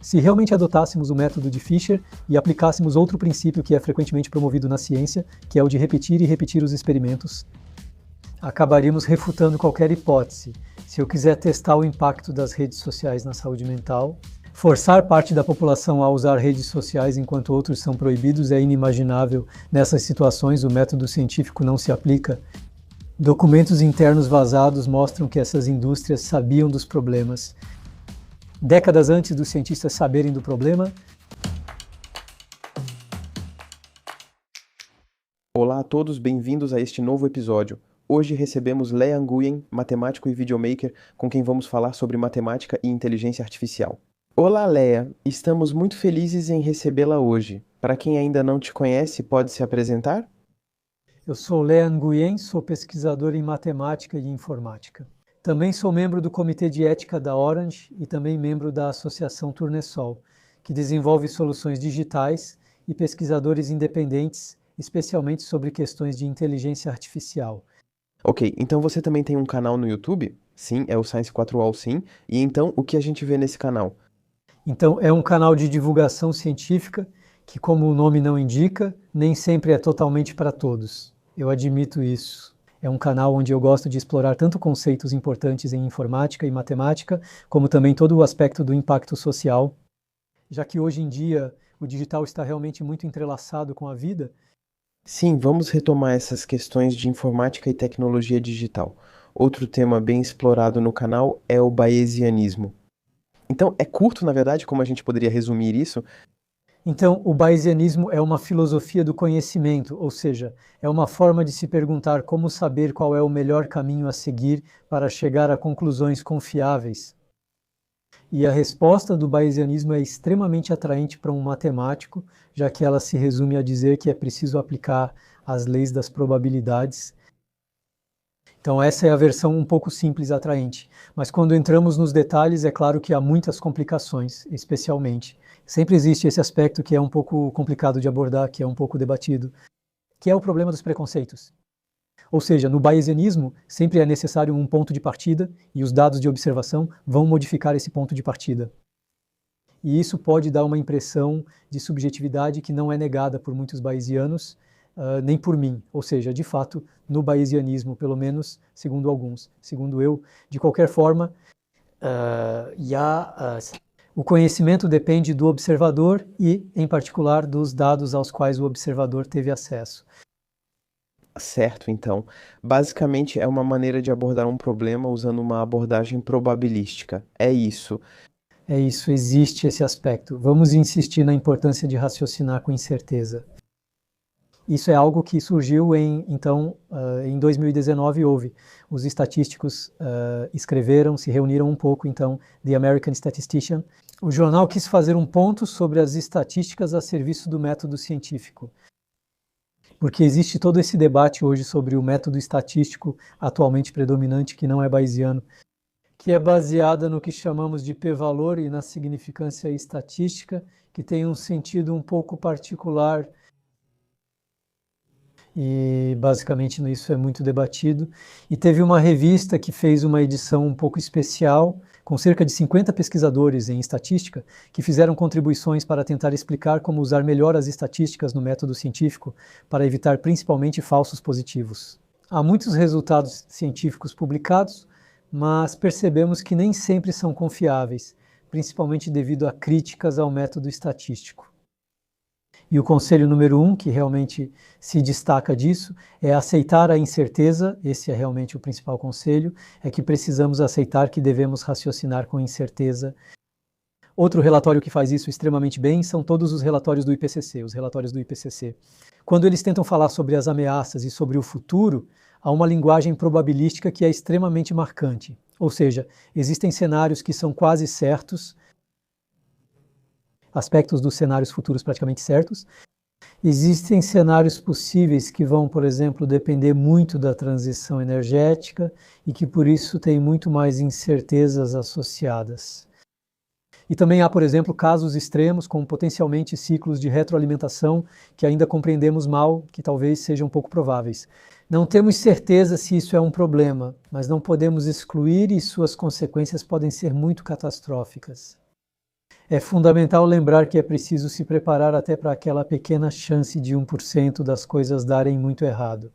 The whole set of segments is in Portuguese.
Se realmente adotássemos o método de Fisher e aplicássemos outro princípio que é frequentemente promovido na ciência, que é o de repetir e repetir os experimentos, acabaríamos refutando qualquer hipótese. Se eu quiser testar o impacto das redes sociais na saúde mental, forçar parte da população a usar redes sociais enquanto outros são proibidos é inimaginável. Nessas situações, o método científico não se aplica. Documentos internos vazados mostram que essas indústrias sabiam dos problemas. Décadas antes dos cientistas saberem do problema. Olá a todos, bem-vindos a este novo episódio. Hoje recebemos Lea Nguyen, matemático e videomaker, com quem vamos falar sobre matemática e inteligência artificial. Olá, Lea, estamos muito felizes em recebê-la hoje. Para quem ainda não te conhece, pode se apresentar? Eu sou Lea Nguyen, sou pesquisador em matemática e informática. Também sou membro do Comitê de Ética da Orange e também membro da Associação Tournesol, que desenvolve soluções digitais e pesquisadores independentes, especialmente sobre questões de inteligência artificial. Ok, então você também tem um canal no YouTube? Sim, é o Science 4All, sim. E então, o que a gente vê nesse canal? Então, é um canal de divulgação científica que, como o nome não indica, nem sempre é totalmente para todos. Eu admito isso. É um canal onde eu gosto de explorar tanto conceitos importantes em informática e matemática, como também todo o aspecto do impacto social, já que hoje em dia o digital está realmente muito entrelaçado com a vida. Sim, vamos retomar essas questões de informática e tecnologia digital. Outro tema bem explorado no canal é o bayesianismo. Então, é curto, na verdade, como a gente poderia resumir isso? Então, o bayesianismo é uma filosofia do conhecimento, ou seja, é uma forma de se perguntar como saber qual é o melhor caminho a seguir para chegar a conclusões confiáveis. E a resposta do bayesianismo é extremamente atraente para um matemático, já que ela se resume a dizer que é preciso aplicar as leis das probabilidades. Então essa é a versão um pouco simples e atraente. Mas quando entramos nos detalhes, é claro que há muitas complicações, especialmente. Sempre existe esse aspecto que é um pouco complicado de abordar, que é um pouco debatido, que é o problema dos preconceitos. Ou seja, no bayesianismo, sempre é necessário um ponto de partida e os dados de observação vão modificar esse ponto de partida. E isso pode dar uma impressão de subjetividade que não é negada por muitos bayesianos, nem por mim. Ou seja, de fato, no bayesianismo, pelo menos segundo alguns, segundo eu, de qualquer forma, o conhecimento depende do observador e, em particular, dos dados aos quais o observador teve acesso. Certo, então. Basicamente, é uma maneira de abordar um problema usando uma abordagem probabilística. É isso. É isso, existe esse aspecto. Vamos insistir na importância de raciocinar com incerteza. Isso é algo que surgiu em 2019 houve. Os estatísticos escreveram, se reuniram um pouco, então, The American Statistician. O jornal quis fazer um ponto sobre as estatísticas a serviço do método científico. Porque existe todo esse debate hoje sobre o método estatístico atualmente predominante, que não é bayesiano, que é baseada no que chamamos de p-valor e na significância estatística, que tem um sentido um pouco particular. E basicamente isso é muito debatido. E teve uma revista que fez uma edição um pouco especial, com cerca de 50 pesquisadores em estatística, que fizeram contribuições para tentar explicar como usar melhor as estatísticas no método científico para evitar principalmente falsos positivos. Há muitos resultados científicos publicados, mas percebemos que nem sempre são confiáveis, principalmente devido a críticas ao método estatístico. E o conselho número 1, que realmente se destaca disso, é aceitar a incerteza. Esse é realmente o principal conselho, é que precisamos aceitar que devemos raciocinar com incerteza. Outro relatório que faz isso extremamente bem são todos os relatórios do IPCC, os relatórios do IPCC. Quando eles tentam falar sobre as ameaças e sobre o futuro, há uma linguagem probabilística que é extremamente marcante. Ou seja, existem cenários que são quase certos, aspectos dos cenários futuros praticamente certos. Existem cenários possíveis que vão, por exemplo, depender muito da transição energética e que, por isso, têm muito mais incertezas associadas. E também há, por exemplo, casos extremos, como potencialmente ciclos de retroalimentação que ainda compreendemos mal, que talvez sejam pouco prováveis. Não temos certeza se isso é um problema, mas não podemos excluir e suas consequências podem ser muito catastróficas. É fundamental lembrar que é preciso se preparar até para aquela pequena chance de 1% das coisas darem muito errado.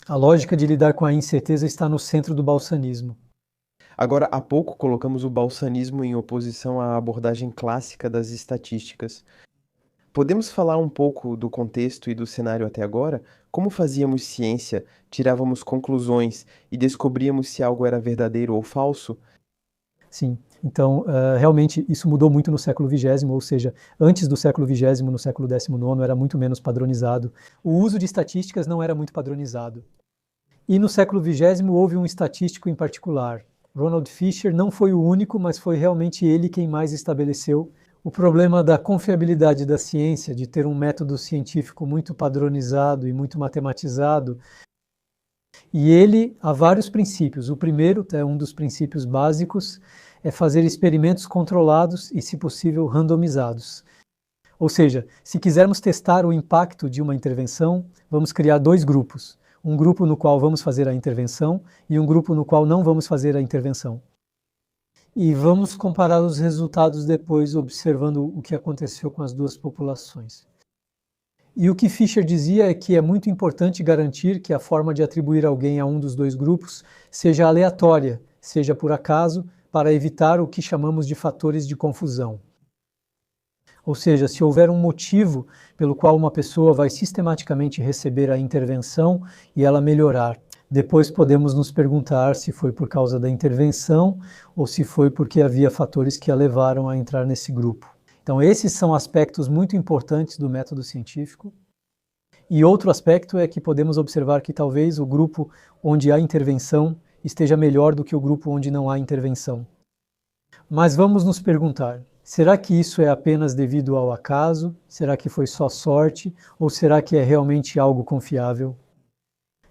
A lógica de lidar com a incerteza está no centro do balsanismo. Agora, há pouco colocamos o balsanismo em oposição à abordagem clássica das estatísticas. Podemos falar um pouco do contexto e do cenário até agora? Como fazíamos ciência, tirávamos conclusões e descobríamos se algo era verdadeiro ou falso? Sim, então realmente isso mudou muito no século XX, ou seja, antes do século XX, no século XIX, era muito menos padronizado. O uso de estatísticas não era muito padronizado. E no século XX houve um estatístico em particular. Ronald Fisher não foi o único, mas foi realmente ele quem mais estabeleceu o problema da confiabilidade da ciência, de ter um método científico muito padronizado e muito matematizado. E ele há vários princípios. O primeiro, é um dos princípios básicos, é fazer experimentos controlados e, se possível, randomizados. Ou seja, se quisermos testar o impacto de uma intervenção, vamos criar dois grupos. Um grupo no qual vamos fazer a intervenção e um grupo no qual não vamos fazer a intervenção. E vamos comparar os resultados depois, observando o que aconteceu com as duas populações. E o que Fisher dizia é que é muito importante garantir que a forma de atribuir alguém a um dos dois grupos seja aleatória, seja por acaso, para evitar o que chamamos de fatores de confusão. Ou seja, se houver um motivo pelo qual uma pessoa vai sistematicamente receber a intervenção e ela melhorar, depois podemos nos perguntar se foi por causa da intervenção ou se foi porque havia fatores que a levaram a entrar nesse grupo. Então, esses são aspectos muito importantes do método científico. E outro aspecto é que podemos observar que talvez o grupo onde há intervenção esteja melhor do que o grupo onde não há intervenção. Mas vamos nos perguntar, será que isso é apenas devido ao acaso? Será que foi só sorte? Ou será que é realmente algo confiável?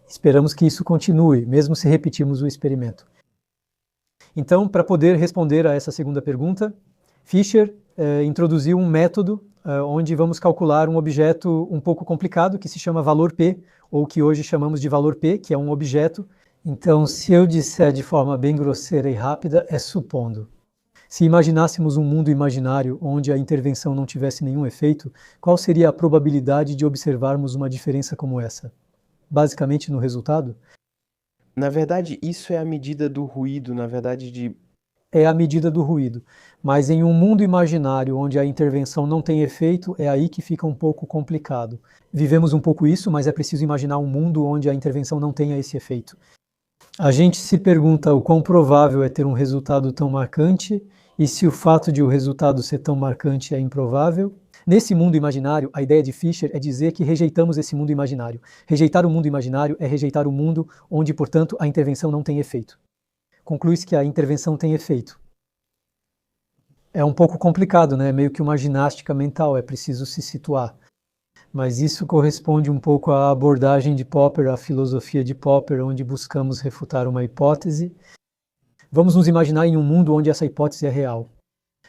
Esperamos que isso continue, mesmo se repetirmos o experimento. Então, para poder responder a essa segunda pergunta, Fisher introduziu um método onde vamos calcular um objeto um pouco complicado que se chama valor P, ou que hoje chamamos de valor P, que é um objeto. Então, se eu disser de forma bem grosseira e rápida, é supondo. Se imaginássemos um mundo imaginário onde a intervenção não tivesse nenhum efeito, qual seria a probabilidade de observarmos uma diferença como essa? Basicamente no resultado? Na verdade, isso é a medida do ruído, É a medida do ruído. Mas em um mundo imaginário onde a intervenção não tem efeito, é aí que fica um pouco complicado. Vivemos um pouco isso, mas é preciso imaginar um mundo onde a intervenção não tenha esse efeito. A gente se pergunta o quão provável é ter um resultado tão marcante e se o fato de o resultado ser tão marcante é improvável. Nesse mundo imaginário, a ideia de Fisher é dizer que rejeitamos esse mundo imaginário. Rejeitar o mundo imaginário é rejeitar o mundo onde, portanto, a intervenção não tem efeito. Conclui-se que a intervenção tem efeito. É um pouco complicado, né? É meio que uma ginástica mental, é preciso se situar. Mas isso corresponde um pouco à abordagem de Popper, à filosofia de Popper, onde buscamos refutar uma hipótese. Vamos nos imaginar em um mundo onde essa hipótese é real.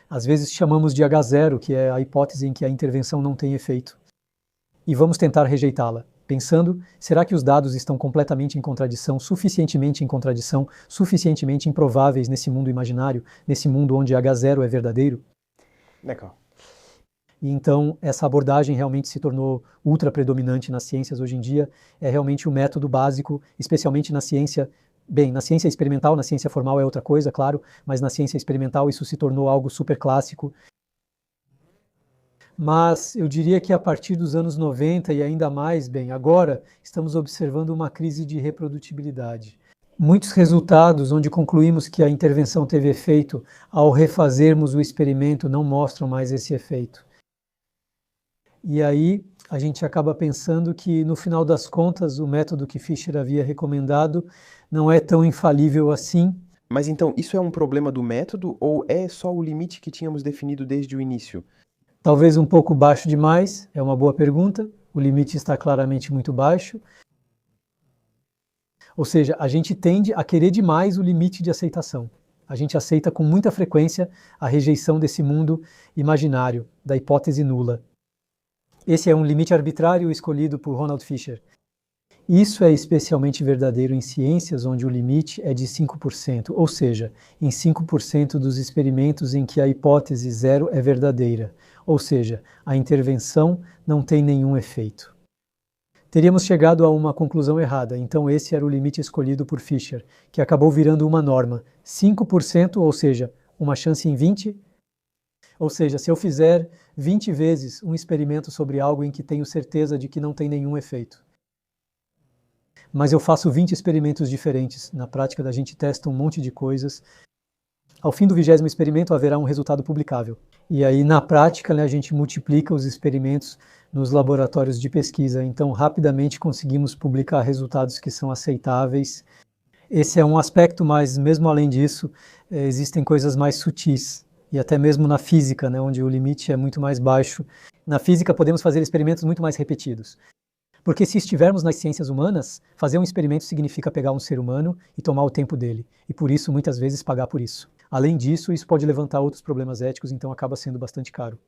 Às vezes chamamos de H0, que é a hipótese em que a intervenção não tem efeito. E vamos tentar rejeitá-la, pensando, será que os dados estão completamente em contradição, suficientemente improváveis nesse mundo imaginário, nesse mundo onde H0 é verdadeiro? Legal. E então essa abordagem realmente se tornou ultra predominante nas ciências hoje em dia, é realmente o método básico, especialmente na ciência. Bem, na ciência experimental, na ciência formal é outra coisa, claro, mas na ciência experimental isso se tornou algo super clássico. Mas eu diria que a partir dos anos 90 e ainda mais, bem, agora estamos observando uma crise de reprodutibilidade. Muitos resultados onde concluímos que a intervenção teve efeito ao refazermos o experimento não mostram mais esse efeito. E aí a gente acaba pensando que, no final das contas, o método que Fisher havia recomendado não é tão infalível assim. Mas então, isso é um problema do método ou é só o limite que tínhamos definido desde o início? Talvez um pouco baixo demais, é uma boa pergunta. O limite está claramente muito baixo. Ou seja, a gente tende a querer demais o limite de aceitação. A gente aceita com muita frequência a rejeição desse mundo imaginário, da hipótese nula. Esse é um limite arbitrário escolhido por Ronald Fisher. Isso é especialmente verdadeiro em ciências onde o limite é de 5%, ou seja, em 5% dos experimentos em que a hipótese zero é verdadeira, ou seja, a intervenção não tem nenhum efeito. Teríamos chegado a uma conclusão errada, então esse era o limite escolhido por Fisher, que acabou virando uma norma. 5%, ou seja, uma chance em 20, ou seja, se eu fizer 20 vezes um experimento sobre algo em que tenho certeza de que não tem nenhum efeito, mas eu faço 20 experimentos diferentes. Na prática, a gente testa um monte de coisas. Ao fim do 20º experimento, haverá um resultado publicável. E aí, na prática, a gente multiplica os experimentos nos laboratórios de pesquisa. Então, rapidamente conseguimos publicar resultados que são aceitáveis. Esse é um aspecto, mas mesmo além disso, existem coisas mais sutis. E até mesmo na física, onde o limite é muito mais baixo. Na física, podemos fazer experimentos muito mais repetidos. Porque se estivermos nas ciências humanas, fazer um experimento significa pegar um ser humano e tomar o tempo dele. E por isso, muitas vezes, pagar por isso. Além disso, isso pode levantar outros problemas éticos, então acaba sendo bastante caro.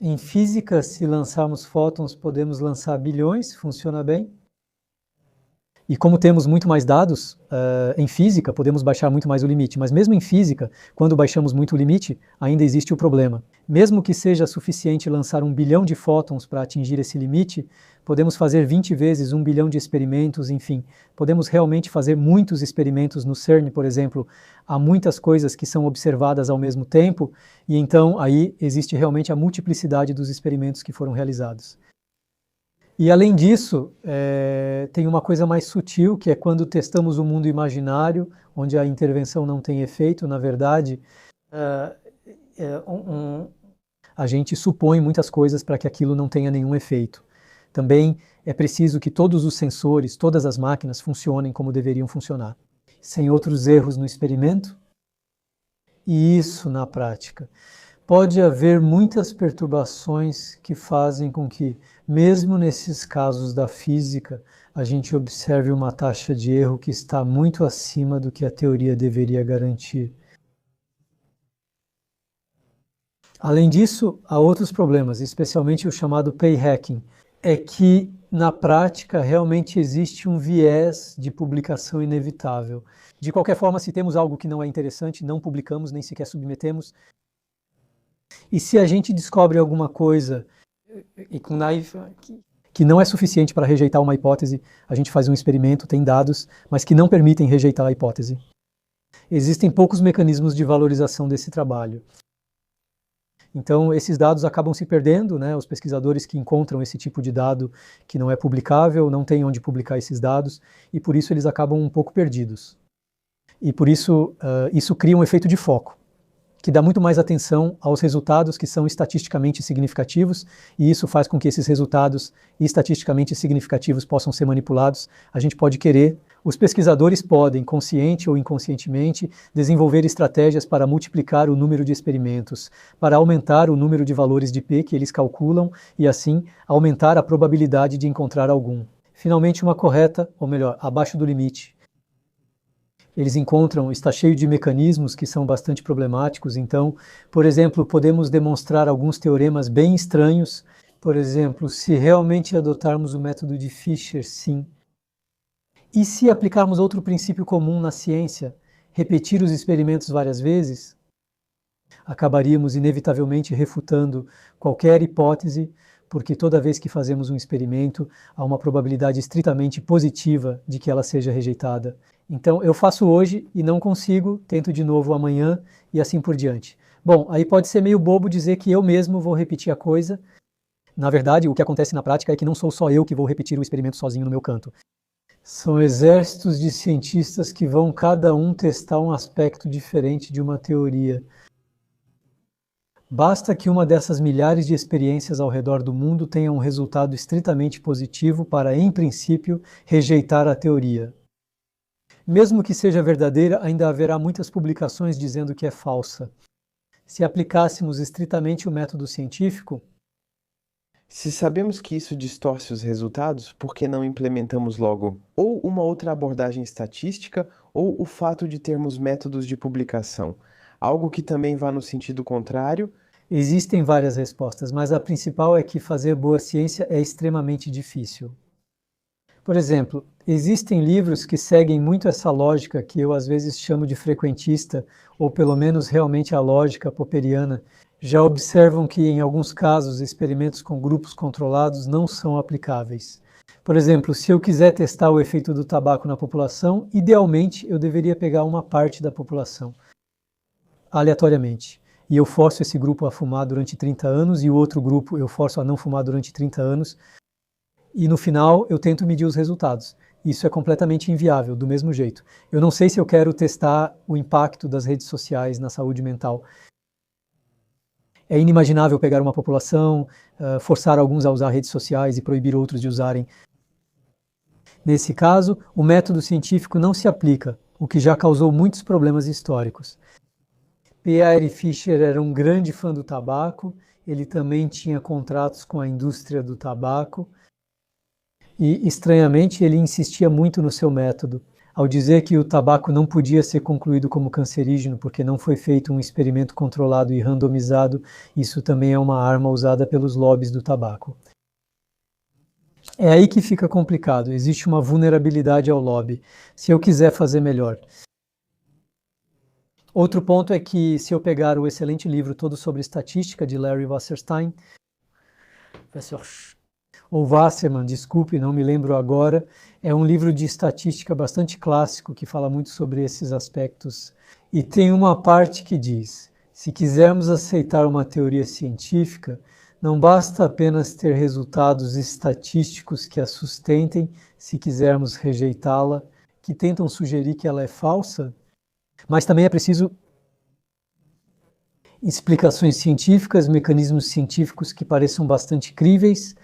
Em física, se lançarmos fótons, podemos lançar bilhões, funciona bem. E como temos muito mais dados, em física, podemos baixar muito mais o limite. Mas mesmo em física, quando baixamos muito o limite, ainda existe o problema. Mesmo que seja suficiente lançar 1 bilhão de fótons para atingir esse limite, podemos fazer 20 vezes 1 bilhão de experimentos, enfim. Podemos realmente fazer muitos experimentos no CERN, por exemplo. Há muitas coisas que são observadas ao mesmo tempo, e então aí existe realmente a multiplicidade dos experimentos que foram realizados. E além disso, tem uma coisa mais sutil, que é quando testamos o mundo imaginário, onde a intervenção não tem efeito, na verdade, a gente supõe muitas coisas para que aquilo não tenha nenhum efeito. Também é preciso que todos os sensores, todas as máquinas funcionem como deveriam funcionar, sem outros erros no experimento. E isso na prática. Pode haver muitas perturbações que fazem com que, mesmo nesses casos da física, a gente observe uma taxa de erro que está muito acima do que a teoria deveria garantir. Além disso, há outros problemas, especialmente o chamado pay hacking. É que, na prática, realmente existe um viés de publicação inevitável. De qualquer forma, se temos algo que não é interessante, não publicamos, nem sequer submetemos. E se a gente descobre alguma coisa que não é suficiente para rejeitar uma hipótese, a gente faz um experimento, tem dados, mas que não permitem rejeitar a hipótese. Existem poucos mecanismos de valorização desse trabalho. Então, esses dados acabam se perdendo, os pesquisadores que encontram esse tipo de dado que não é publicável, não têm onde publicar esses dados, e por isso eles acabam um pouco perdidos. E por isso, isso cria um efeito de foco, que dá muito mais atenção aos resultados que são estatisticamente significativos, e isso faz com que esses resultados estatisticamente significativos possam ser manipulados. A gente pode querer, os pesquisadores podem, consciente ou inconscientemente, desenvolver estratégias para multiplicar o número de experimentos, para aumentar o número de valores de P que eles calculam e, assim, aumentar a probabilidade de encontrar algum. Finalmente, uma correta, ou melhor, abaixo do limite. Eles está cheio de mecanismos que são bastante problemáticos, então, por exemplo, podemos demonstrar alguns teoremas bem estranhos. Por exemplo, se realmente adotarmos o método de Fisher, sim. E se aplicarmos outro princípio comum na ciência, repetir os experimentos várias vezes, acabaríamos inevitavelmente refutando qualquer hipótese, porque toda vez que fazemos um experimento, há uma probabilidade estritamente positiva de que ela seja rejeitada. Então, eu faço hoje e não consigo, tento de novo amanhã e assim por diante. Bom, aí pode ser meio bobo dizer que eu mesmo vou repetir a coisa. Na verdade, o que acontece na prática é que não sou só eu que vou repetir o experimento sozinho no meu canto. São exércitos de cientistas que vão cada um testar um aspecto diferente de uma teoria. Basta que uma dessas milhares de experiências ao redor do mundo tenha um resultado estritamente positivo para, em princípio, rejeitar a teoria. Mesmo que seja verdadeira, ainda haverá muitas publicações dizendo que é falsa. Se aplicássemos estritamente o método científico, se sabemos que isso distorce os resultados, por que não implementamos logo ou uma outra abordagem estatística ou o fato de termos métodos de publicação? Algo que também vá no sentido contrário? Existem várias respostas, mas a principal é que fazer boa ciência é extremamente difícil. Por exemplo, existem livros que seguem muito essa lógica que eu às vezes chamo de frequentista, ou pelo menos realmente a lógica popperiana. Já observam que, em alguns casos, experimentos com grupos controlados não são aplicáveis. Por exemplo, se eu quiser testar o efeito do tabaco na população, idealmente eu deveria pegar uma parte da população, aleatoriamente. E eu forço esse grupo a fumar durante 30 anos e o outro grupo eu forço a não fumar durante 30 anos. E no final eu tento medir os resultados. Isso é completamente inviável, do mesmo jeito. Eu não sei se eu quero testar o impacto das redes sociais na saúde mental. É inimaginável pegar uma população, forçar alguns a usar redes sociais e proibir outros de usarem. Nesse caso, o método científico não se aplica, o que já causou muitos problemas históricos. Pierre Fischer era um grande fã do tabaco, ele também tinha contratos com a indústria do tabaco e, estranhamente, ele insistia muito no seu método. Ao dizer que o tabaco não podia ser concluído como cancerígeno porque não foi feito um experimento controlado e randomizado, isso também é uma arma usada pelos lobbies do tabaco. É aí que fica complicado, existe uma vulnerabilidade ao lobby, se eu quiser fazer melhor. Outro ponto é que, se eu pegar o excelente livro todo sobre estatística de Larry Wasserstein, ou Wasserman, desculpe, não me lembro agora, é um livro de estatística bastante clássico que fala muito sobre esses aspectos. E tem uma parte que diz, se quisermos aceitar uma teoria científica, não basta apenas ter resultados estatísticos que a sustentem, se quisermos rejeitá-la, que tentam sugerir que ela é falsa, mas também é preciso explicações científicas, mecanismos científicos que pareçam bastante críveis.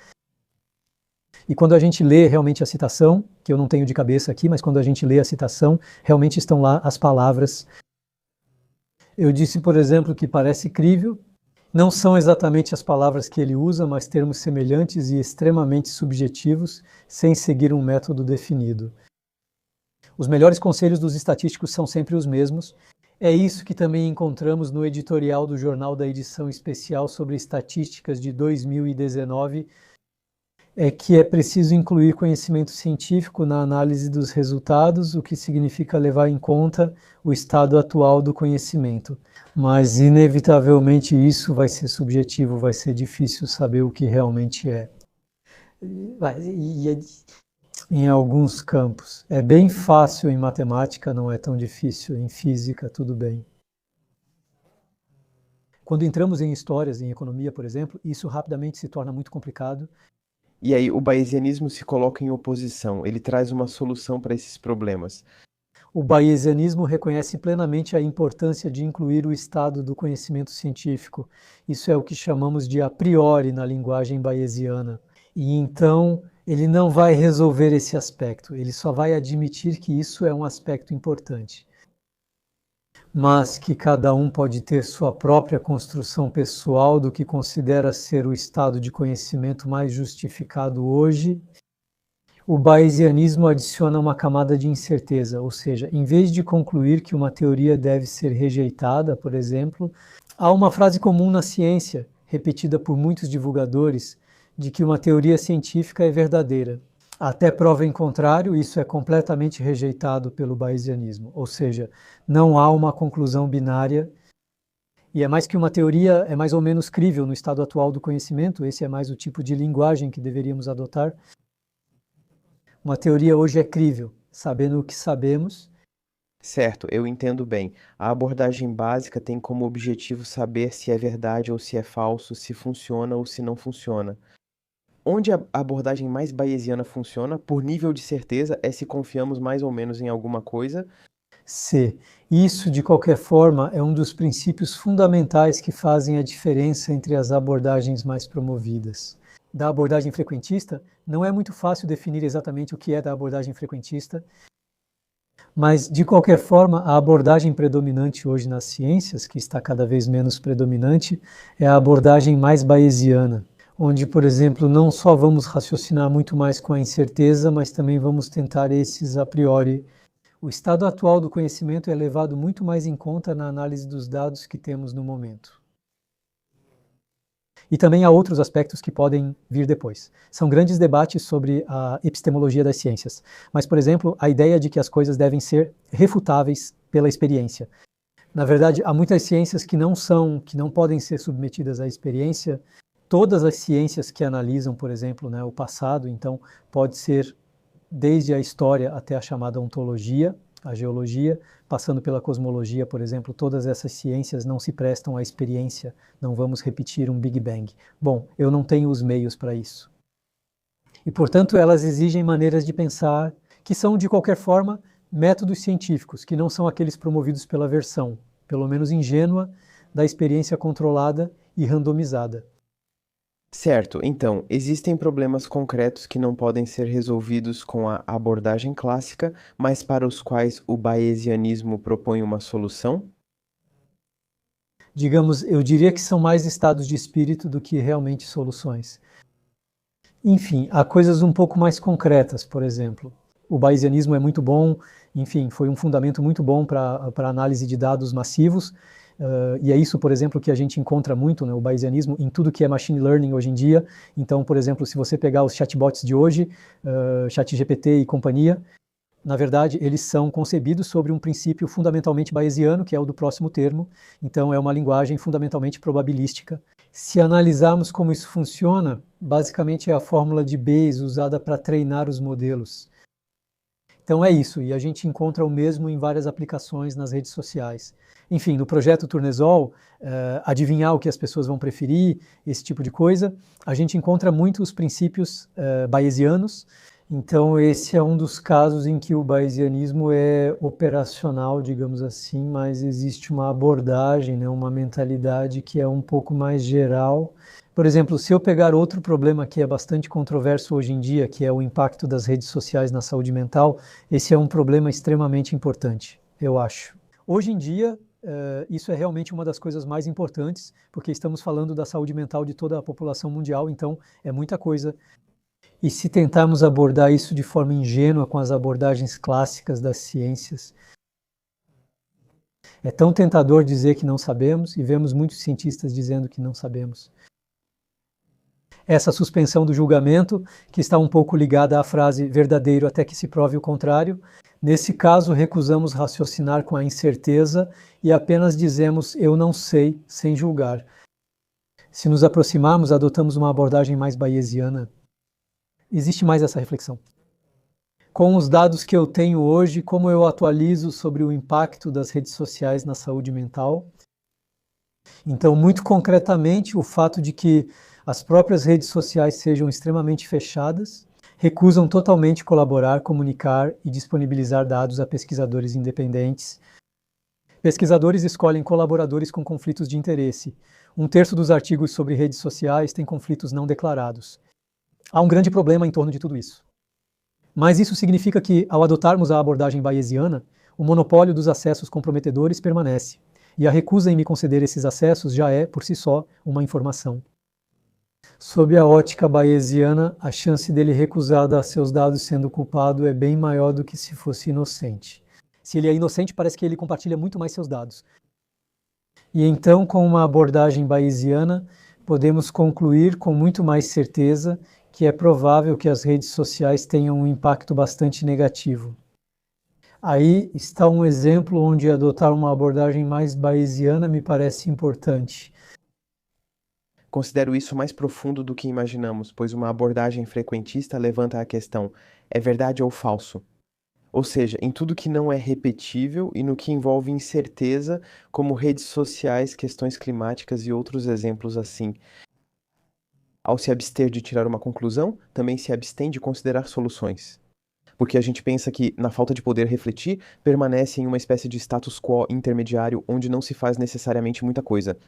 E quando a gente lê realmente a citação, que eu não tenho de cabeça aqui, mas quando a gente lê a citação, realmente estão lá as palavras. Eu disse, por exemplo, que parece crível. Não são exatamente as palavras que ele usa, mas termos semelhantes e extremamente subjetivos, sem seguir um método definido. Os melhores conselhos dos estatísticos são sempre os mesmos. É isso que também encontramos no editorial do jornal da edição especial sobre estatísticas de 2019, é que é preciso incluir conhecimento científico na análise dos resultados, o que significa levar em conta o estado atual do conhecimento. Mas, inevitavelmente, isso vai ser subjetivo, vai ser difícil saber o que realmente é. Em alguns campos. É bem fácil em matemática, não é tão difícil. Em física, tudo bem. Quando entramos em histórias, em economia, por exemplo, isso rapidamente se torna muito complicado. E aí, o bayesianismo se coloca em oposição, ele traz uma solução para esses problemas. O bayesianismo reconhece plenamente a importância de incluir o estado do conhecimento científico. Isso é o que chamamos de a priori na linguagem bayesiana. E então, ele não vai resolver esse aspecto, ele só vai admitir que isso é um aspecto importante. Mas que cada um pode ter sua própria construção pessoal do que considera ser o estado de conhecimento mais justificado hoje. O bayesianismo adiciona uma camada de incerteza, ou seja, em vez de concluir que uma teoria deve ser rejeitada, por exemplo, há uma frase comum na ciência, repetida por muitos divulgadores, de que uma teoria científica é verdadeira. Até prova em contrário, isso é completamente rejeitado pelo bayesianismo, ou seja, não há uma conclusão binária, e é mais que uma teoria, é mais ou menos crível no estado atual do conhecimento, esse é mais o tipo de linguagem que deveríamos adotar. Uma teoria hoje é crível, sabendo o que sabemos. Certo, eu entendo bem. A abordagem básica tem como objetivo saber se é verdade ou se é falso, se funciona ou se não funciona. Onde a abordagem mais bayesiana funciona, por nível de certeza, é se confiamos mais ou menos em alguma coisa. C. Isso, de qualquer forma, é um dos princípios fundamentais que fazem a diferença entre as abordagens mais promovidas. Da abordagem frequentista, não é muito fácil definir exatamente o que é da abordagem frequentista, mas, de qualquer forma, a abordagem predominante hoje nas ciências, que está cada vez menos predominante, é a abordagem mais bayesiana, onde, por exemplo, não só vamos raciocinar muito mais com a incerteza, mas também vamos tentar esses a priori. O estado atual do conhecimento é levado muito mais em conta na análise dos dados que temos no momento. E também há outros aspectos que podem vir depois. São grandes debates sobre a epistemologia das ciências. Mas, por exemplo, a ideia de que as coisas devem ser refutáveis pela experiência. Na verdade, há muitas ciências que não podem ser submetidas à experiência. Todas as ciências que analisam, por exemplo, o passado, então pode ser desde a história até a chamada ontologia, a geologia, passando pela cosmologia, por exemplo, todas essas ciências não se prestam à experiência, não vamos repetir um Big Bang. Bom, eu não tenho os meios para isso. E, portanto, elas exigem maneiras de pensar que são, de qualquer forma, métodos científicos, que não são aqueles promovidos pela versão, pelo menos ingênua, da experiência controlada e randomizada. Certo, então, existem problemas concretos que não podem ser resolvidos com a abordagem clássica, mas para os quais o bayesianismo propõe uma solução? Digamos, eu diria que são mais estados de espírito do que realmente soluções. Enfim, há coisas um pouco mais concretas, por exemplo. O bayesianismo é muito bom, enfim, foi um fundamento muito bom para análise de dados massivos, e é isso, por exemplo, que a gente encontra muito, o bayesianismo, em tudo que é machine learning hoje em dia. Então, por exemplo, se você pegar os chatbots de hoje, ChatGPT e companhia, na verdade, eles são concebidos sobre um princípio fundamentalmente bayesiano, que é o do próximo termo. Então, é uma linguagem fundamentalmente probabilística. Se analisarmos como isso funciona, basicamente é a fórmula de Bayes usada para treinar os modelos. Então é isso, e a gente encontra o mesmo em várias aplicações nas redes sociais. Enfim, no projeto Tournesol, adivinhar o que as pessoas vão preferir, esse tipo de coisa, a gente encontra muitos princípios bayesianos. Então esse é um dos casos em que o bayesianismo é operacional, digamos assim, mas existe uma abordagem, uma mentalidade que é um pouco mais geral. Por exemplo, se eu pegar outro problema que é bastante controverso hoje em dia, que é o impacto das redes sociais na saúde mental, esse é um problema extremamente importante, eu acho. Hoje em dia, isso é realmente uma das coisas mais importantes, porque estamos falando da saúde mental de toda a população mundial, então é muita coisa. E se tentarmos abordar isso de forma ingênua com as abordagens clássicas das ciências, é tão tentador dizer que não sabemos, e vemos muitos cientistas dizendo que não sabemos. Essa suspensão do julgamento, que está um pouco ligada à frase verdadeiro até que se prove o contrário, nesse caso recusamos raciocinar com a incerteza e apenas dizemos eu não sei, sem julgar. Se nos aproximarmos, adotamos uma abordagem mais bayesiana. Existe mais essa reflexão. Com os dados que eu tenho hoje, como eu atualizo sobre o impacto das redes sociais na saúde mental? Então, muito concretamente, o fato de que as próprias redes sociais sejam extremamente fechadas, recusam totalmente colaborar, comunicar e disponibilizar dados a pesquisadores independentes. Pesquisadores escolhem colaboradores com conflitos de interesse. 1/3 dos artigos sobre redes sociais têm conflitos não declarados. Há um grande problema em torno de tudo isso. Mas isso significa que, ao adotarmos a abordagem bayesiana, o monopólio dos acessos comprometedores permanece, e a recusa em me conceder esses acessos já é, por si só, uma informação. Sob a ótica bayesiana, a chance dele recusar dar seus dados sendo culpado é bem maior do que se fosse inocente. Se ele é inocente, parece que ele compartilha muito mais seus dados. E então, com uma abordagem bayesiana, podemos concluir com muito mais certeza que é provável que as redes sociais tenham um impacto bastante negativo. Aí está um exemplo onde adotar uma abordagem mais bayesiana me parece importante. Considero isso mais profundo do que imaginamos, pois uma abordagem frequentista levanta a questão: é verdade ou falso? Ou seja, em tudo que não é repetível e no que envolve incerteza, como redes sociais, questões climáticas e outros exemplos assim. Ao se abster de tirar uma conclusão, também se abstém de considerar soluções. Porque a gente pensa que, na falta de poder refletir, permanece em uma espécie de status quo intermediário onde não se faz necessariamente muita coisa.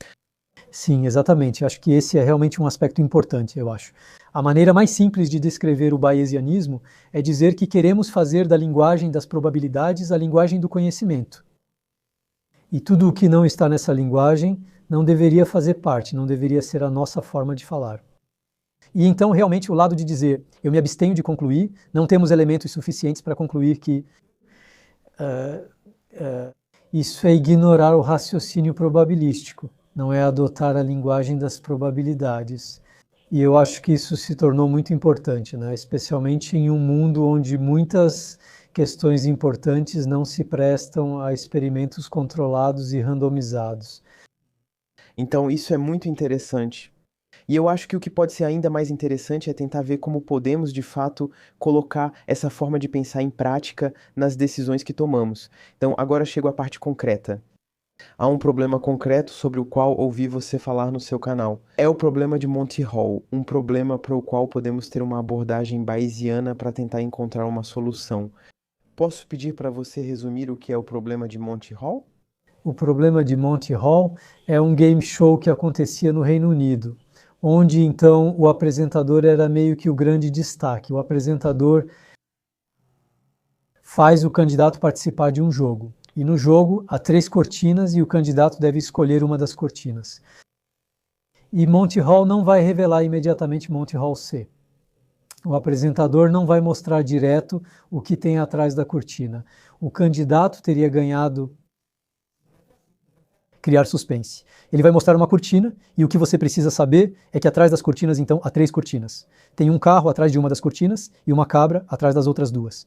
Sim, exatamente. Acho que esse é realmente um aspecto importante, eu acho. A maneira mais simples de descrever o bayesianismo é dizer que queremos fazer da linguagem das probabilidades a linguagem do conhecimento. E tudo o que não está nessa linguagem não deveria fazer parte, não deveria ser a nossa forma de falar. E então, realmente, o lado de dizer, eu me abstenho de concluir, não temos elementos suficientes para concluir que isso é ignorar o raciocínio probabilístico. não é adotar a linguagem das probabilidades. E eu acho que isso se tornou muito importante, né? Especialmente em um mundo onde muitas questões importantes não se prestam a experimentos controlados e randomizados. Então, isso é muito interessante. E eu acho que o que pode ser ainda mais interessante é tentar ver como podemos, de fato, colocar essa forma de pensar em prática nas decisões que tomamos. Então, agora chego à parte concreta. Há um problema concreto sobre o qual ouvi você falar no seu canal. É o problema de Monty Hall, um problema para o qual podemos ter uma abordagem bayesiana para tentar encontrar uma solução. Posso pedir para você resumir o que é o problema de Monty Hall? O problema de Monty Hall é um game show que acontecia no Reino Unido, onde então o apresentador era meio que o grande destaque. O apresentador faz o candidato participar de um jogo. E no jogo há 3 cortinas e o candidato deve escolher uma das cortinas. E Monty Hall não vai revelar imediatamente Monty Hall C. O apresentador não vai mostrar direto o que tem atrás da cortina. O candidato teria ganhado criar suspense. Ele vai mostrar uma cortina e o que você precisa saber é que atrás das cortinas, então, há 3 cortinas. Tem um carro atrás de uma das cortinas e uma cabra atrás das outras 2.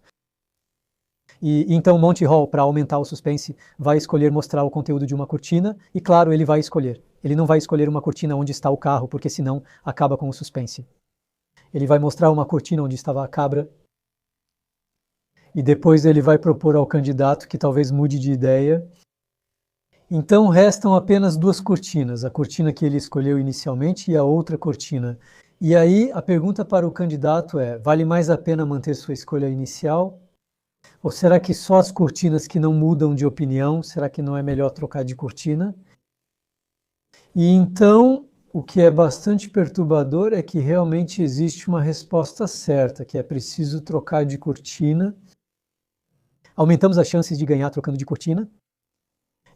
E então Monty Hall, para aumentar o suspense, vai escolher mostrar o conteúdo de uma cortina e, claro, ele vai escolher. Ele não vai escolher uma cortina onde está o carro, porque senão acaba com o suspense. Ele vai mostrar uma cortina onde estava a cabra e depois ele vai propor ao candidato que talvez mude de ideia. Então restam apenas 2 cortinas, a cortina que ele escolheu inicialmente e a outra cortina. E aí a pergunta para o candidato é: vale mais a pena manter sua escolha inicial? Ou será que só as cortinas que não mudam de opinião, será que não é melhor trocar de cortina? E então, o que é bastante perturbador é que realmente existe uma resposta certa, que é preciso trocar de cortina. Aumentamos as chances de ganhar trocando de cortina.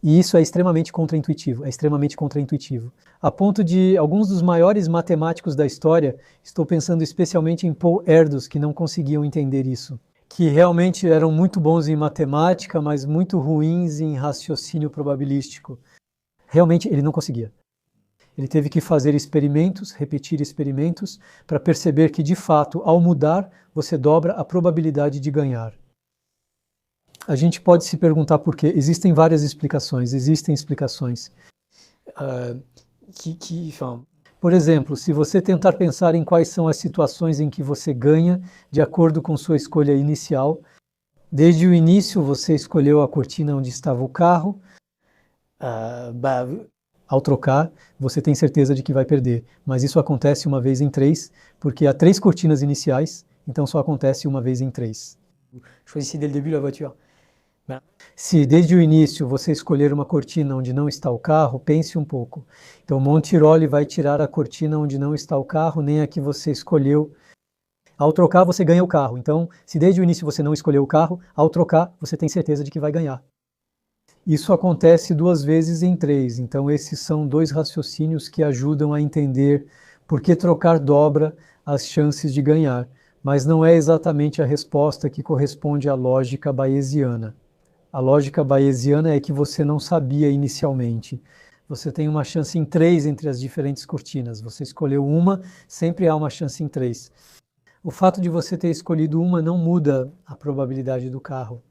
E isso é extremamente contraintuitivo, a ponto de alguns dos maiores matemáticos da história, estou pensando especialmente em Paul Erdős, que não conseguiam entender isso, que realmente eram muito bons em matemática, mas muito ruins em raciocínio probabilístico. Realmente ele não conseguia. Ele teve que fazer experimentos, repetir experimentos, para perceber que, de fato, ao mudar, você dobra a probabilidade de ganhar. A gente pode se perguntar por quê. Existem várias explicações, Por exemplo, se você tentar pensar em quais são as situações em que você ganha de acordo com sua escolha inicial, desde o início você escolheu a cortina onde estava o carro, ao trocar, você tem certeza de que vai perder. Mas isso acontece uma vez em 3, porque há 3 cortinas iniciais, então só acontece uma vez em 3. Choisissez dès le début la voiture. Se desde o início você escolher uma cortina onde não está o carro, pense um pouco. Então Montiroli vai tirar a cortina onde não está o carro, nem a que você escolheu. Ao trocar, você ganha o carro. Então, se desde o início você não escolheu o carro, ao trocar, você tem certeza de que vai ganhar. Isso acontece 2 vezes em 3. Então, esses são 2 raciocínios que ajudam a entender por que trocar dobra as chances de ganhar. Mas não é exatamente a resposta que corresponde à lógica bayesiana. A lógica bayesiana é que você não sabia inicialmente. Você tem uma chance em 3 entre as diferentes cortinas. Você escolheu uma, sempre há uma chance em 3. O fato de você ter escolhido uma não muda a probabilidade do carro.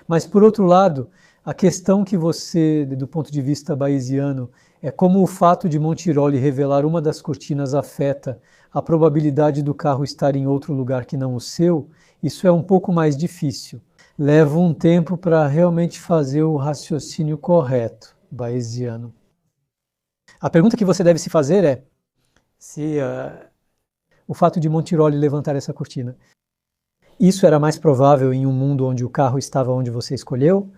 Mas, por outro lado, a questão que você, do ponto de vista bayesiano, é como o fato de Montiroli revelar uma das cortinas afeta a probabilidade do carro estar em outro lugar que não o seu, isso é um pouco mais difícil. Leva um tempo para realmente fazer o raciocínio correto, bayesiano. A pergunta que você deve se fazer é se o fato de Montiroli levantar essa cortina, isso era mais provável em um mundo onde o carro estava onde você escolheu?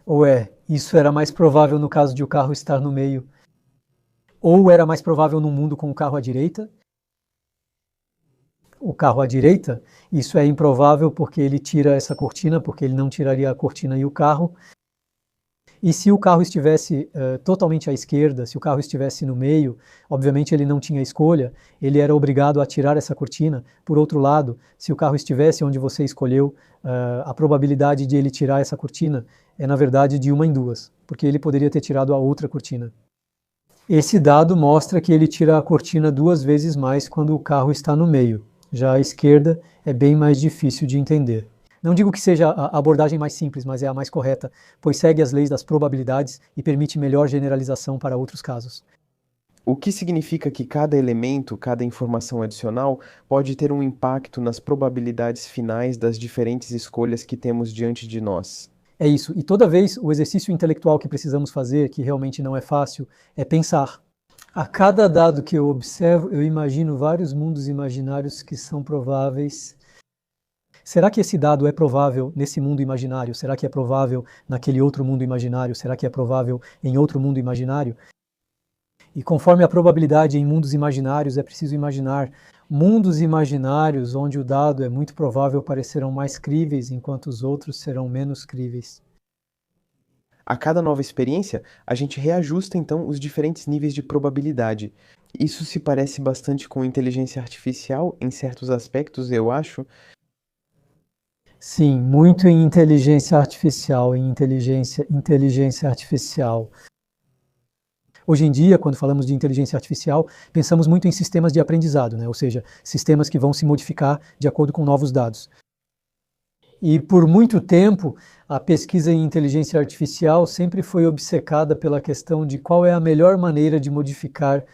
Ou isso era mais provável no caso de o carro estar no meio? Ou era mais provável num mundo com o carro à direita? O carro à direita, isso é improvável porque ele tira essa cortina, porque ele não tiraria a cortina e o carro. E se o carro estivesse totalmente à esquerda, se o carro estivesse no meio, obviamente ele não tinha escolha, ele era obrigado a tirar essa cortina. Por outro lado, se o carro estivesse onde você escolheu, a probabilidade de ele tirar essa cortina é, na verdade, de 1 em 2, porque ele poderia ter tirado a outra cortina. Esse dado mostra que ele tira a cortina 2 vezes mais quando o carro está no meio. Já à esquerda é bem mais difícil de entender. Não digo que seja a abordagem mais simples, mas é a mais correta, pois segue as leis das probabilidades e permite melhor generalização para outros casos. O que significa que cada elemento, cada informação adicional, pode ter um impacto nas probabilidades finais das diferentes escolhas que temos diante de nós. É isso. E toda vez o exercício intelectual que precisamos fazer, que realmente não é fácil, é pensar. A cada dado que eu observo, eu imagino vários mundos imaginários que são prováveis. Será que esse dado é provável nesse mundo imaginário? Será que é provável naquele outro mundo imaginário? Será que é provável em outro mundo imaginário? E conforme a probabilidade em mundos imaginários, é preciso imaginar mundos imaginários onde o dado é muito provável parecerão mais críveis, enquanto os outros serão menos críveis. A cada nova experiência, a gente reajusta então os diferentes níveis de probabilidade. Isso se parece bastante com inteligência artificial em certos aspectos, eu acho. Sim, muito em inteligência artificial, inteligência artificial. Hoje em dia, quando falamos de inteligência artificial, pensamos muito em sistemas de aprendizado, né? Ou seja, sistemas que vão se modificar de acordo com novos dados. E por muito tempo, a pesquisa em inteligência artificial sempre foi obcecada pela questão de qual é a melhor maneira de modificar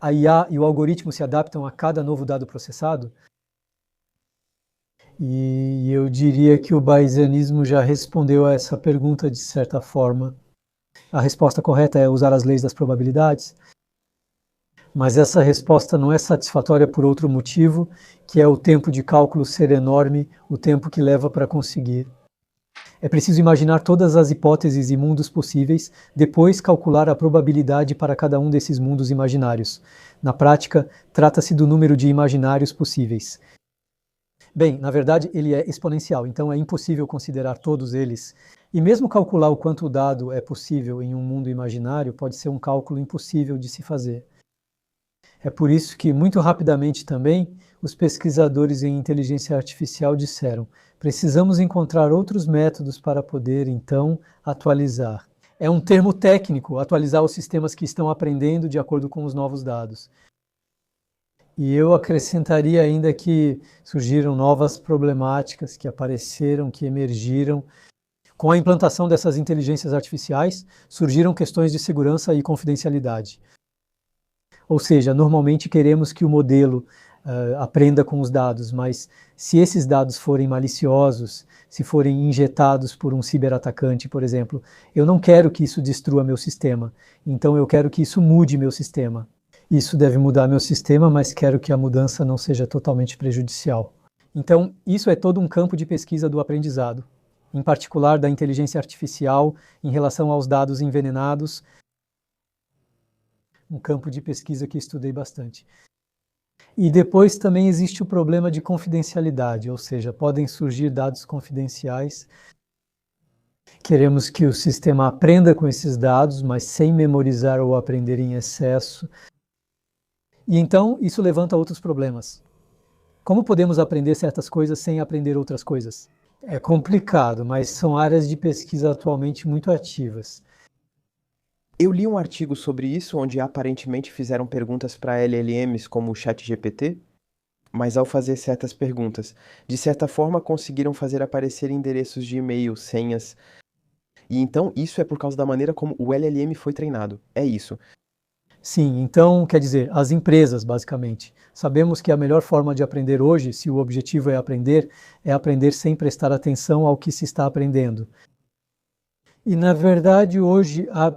a IA e o algoritmo se adaptam a cada novo dado processado. E eu diria que o bayesianismo já respondeu a essa pergunta de certa forma. A resposta correta é usar as leis das probabilidades, mas essa resposta não é satisfatória por outro motivo, que é o tempo de cálculo ser enorme, o tempo que leva para conseguir. É preciso imaginar todas as hipóteses e mundos possíveis, depois calcular a probabilidade para cada um desses mundos imaginários. Na prática, trata-se do número de imaginários possíveis. Bem, na verdade, ele é exponencial, então é impossível considerar todos eles. E mesmo calcular o quanto o dado é possível em um mundo imaginário pode ser um cálculo impossível de se fazer. É por isso que, muito rapidamente também, os pesquisadores em inteligência artificial disseram: precisamos encontrar outros métodos para poder, então, atualizar. É um termo técnico, atualizar os sistemas que estão aprendendo de acordo com os novos dados. E eu acrescentaria ainda que surgiram novas problemáticas que apareceram, que emergiram. Com a implantação dessas inteligências artificiais, surgiram questões de segurança e confidencialidade. Ou seja, normalmente queremos que o modelo aprenda com os dados, mas se esses dados forem maliciosos, se forem injetados por um ciberatacante, por exemplo, eu não quero que isso destrua meu sistema, então eu quero que isso mude meu sistema. Isso deve mudar meu sistema, mas quero que a mudança não seja totalmente prejudicial. Então, isso é todo um campo de pesquisa do aprendizado, em particular da inteligência artificial em relação aos dados envenenados, um campo de pesquisa que estudei bastante. E depois também existe o problema de confidencialidade, ou seja, podem surgir dados confidenciais. Queremos que o sistema aprenda com esses dados, mas sem memorizar ou aprender em excesso. E então isso levanta outros problemas. Como podemos aprender certas coisas sem aprender outras coisas? É complicado, mas são áreas de pesquisa atualmente muito ativas. Eu li um artigo sobre isso, onde aparentemente fizeram perguntas para LLMs como o ChatGPT, mas ao fazer certas perguntas, de certa forma conseguiram fazer aparecer endereços de e-mail, senhas. E então isso é por causa da maneira como o LLM foi treinado. É isso. Sim, então, quer dizer, as empresas, basicamente. Sabemos que a melhor forma de aprender hoje, se o objetivo é aprender sem prestar atenção ao que se está aprendendo. E, na verdade, hoje a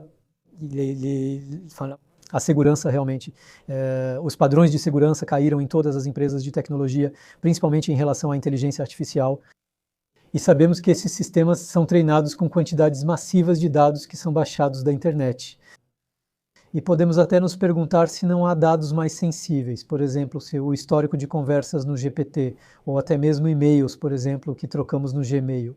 segurança realmente, os padrões de segurança caíram em todas as empresas de tecnologia, principalmente em relação à inteligência artificial. E sabemos que esses sistemas são treinados com quantidades massivas de dados que são baixados da internet. E podemos até nos perguntar se não há dados mais sensíveis, por exemplo, se o histórico de conversas no GPT, ou até mesmo e-mails, por exemplo, que trocamos no Gmail.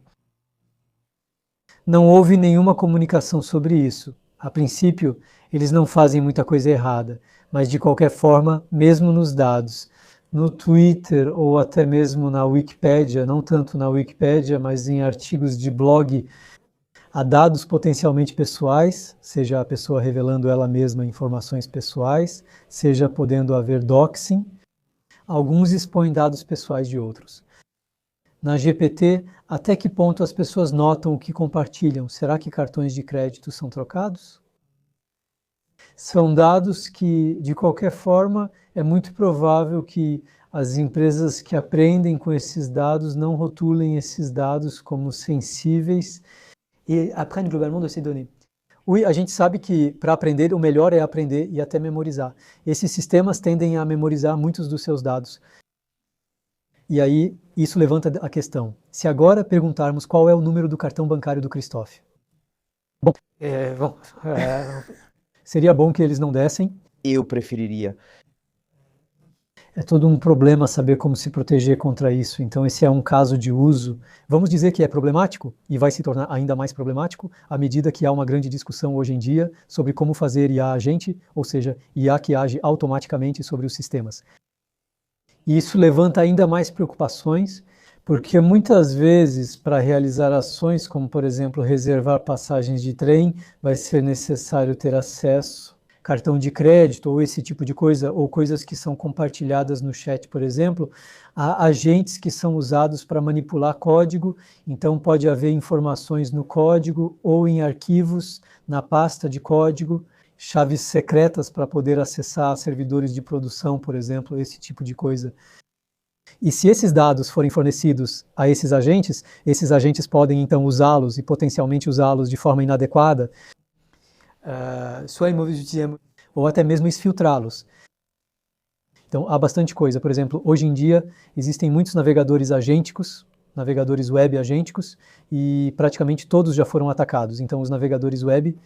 Não houve nenhuma comunicação sobre isso. A princípio, eles não fazem muita coisa errada, mas de qualquer forma, mesmo nos dados, no Twitter ou até mesmo na Wikipédia, não tanto na Wikipédia, mas em artigos de blog, há dados potencialmente pessoais, seja a pessoa revelando ela mesma informações pessoais, seja podendo haver doxing. Alguns expõem dados pessoais de outros. Na GPT, até que ponto as pessoas notam o que compartilham? Será que cartões de crédito são trocados? São dados que, de qualquer forma, é muito provável que as empresas que aprendem com esses dados não rotulem esses dados como sensíveis e aprendem globalement de ces données. Oui, a gente sabe que para aprender, o melhor é aprender e até memorizar. Esses sistemas tendem a memorizar muitos dos seus dados. E aí, isso levanta a questão. Se agora perguntarmos qual é o número do cartão bancário do Christoph? Bom, seria bom que eles não dessem. Eu preferiria. É todo um problema saber como se proteger contra isso. Então, esse é um caso de uso. Vamos dizer que é problemático e vai se tornar ainda mais problemático à medida que há uma grande discussão hoje em dia sobre como fazer IA agente, ou seja, IA que age automaticamente sobre os sistemas. E isso levanta ainda mais preocupações, porque muitas vezes, para realizar ações como, por exemplo, reservar passagens de trem, vai ser necessário ter acesso cartão de crédito ou esse tipo de coisa, ou coisas que são compartilhadas no chat, por exemplo, há agentes que são usados para manipular código, então pode haver informações no código ou em arquivos, na pasta de código, chaves secretas para poder acessar servidores de produção, por exemplo, esse tipo de coisa. E se esses dados forem fornecidos a esses agentes podem então usá-los e potencialmente usá-los de forma inadequada, ou até mesmo exfiltrá-los. Então há bastante coisa. Por exemplo, hoje em dia existem muitos navegadores agênticos, navegadores web agênticos, e praticamente todos já foram atacados. Então os navegadores web,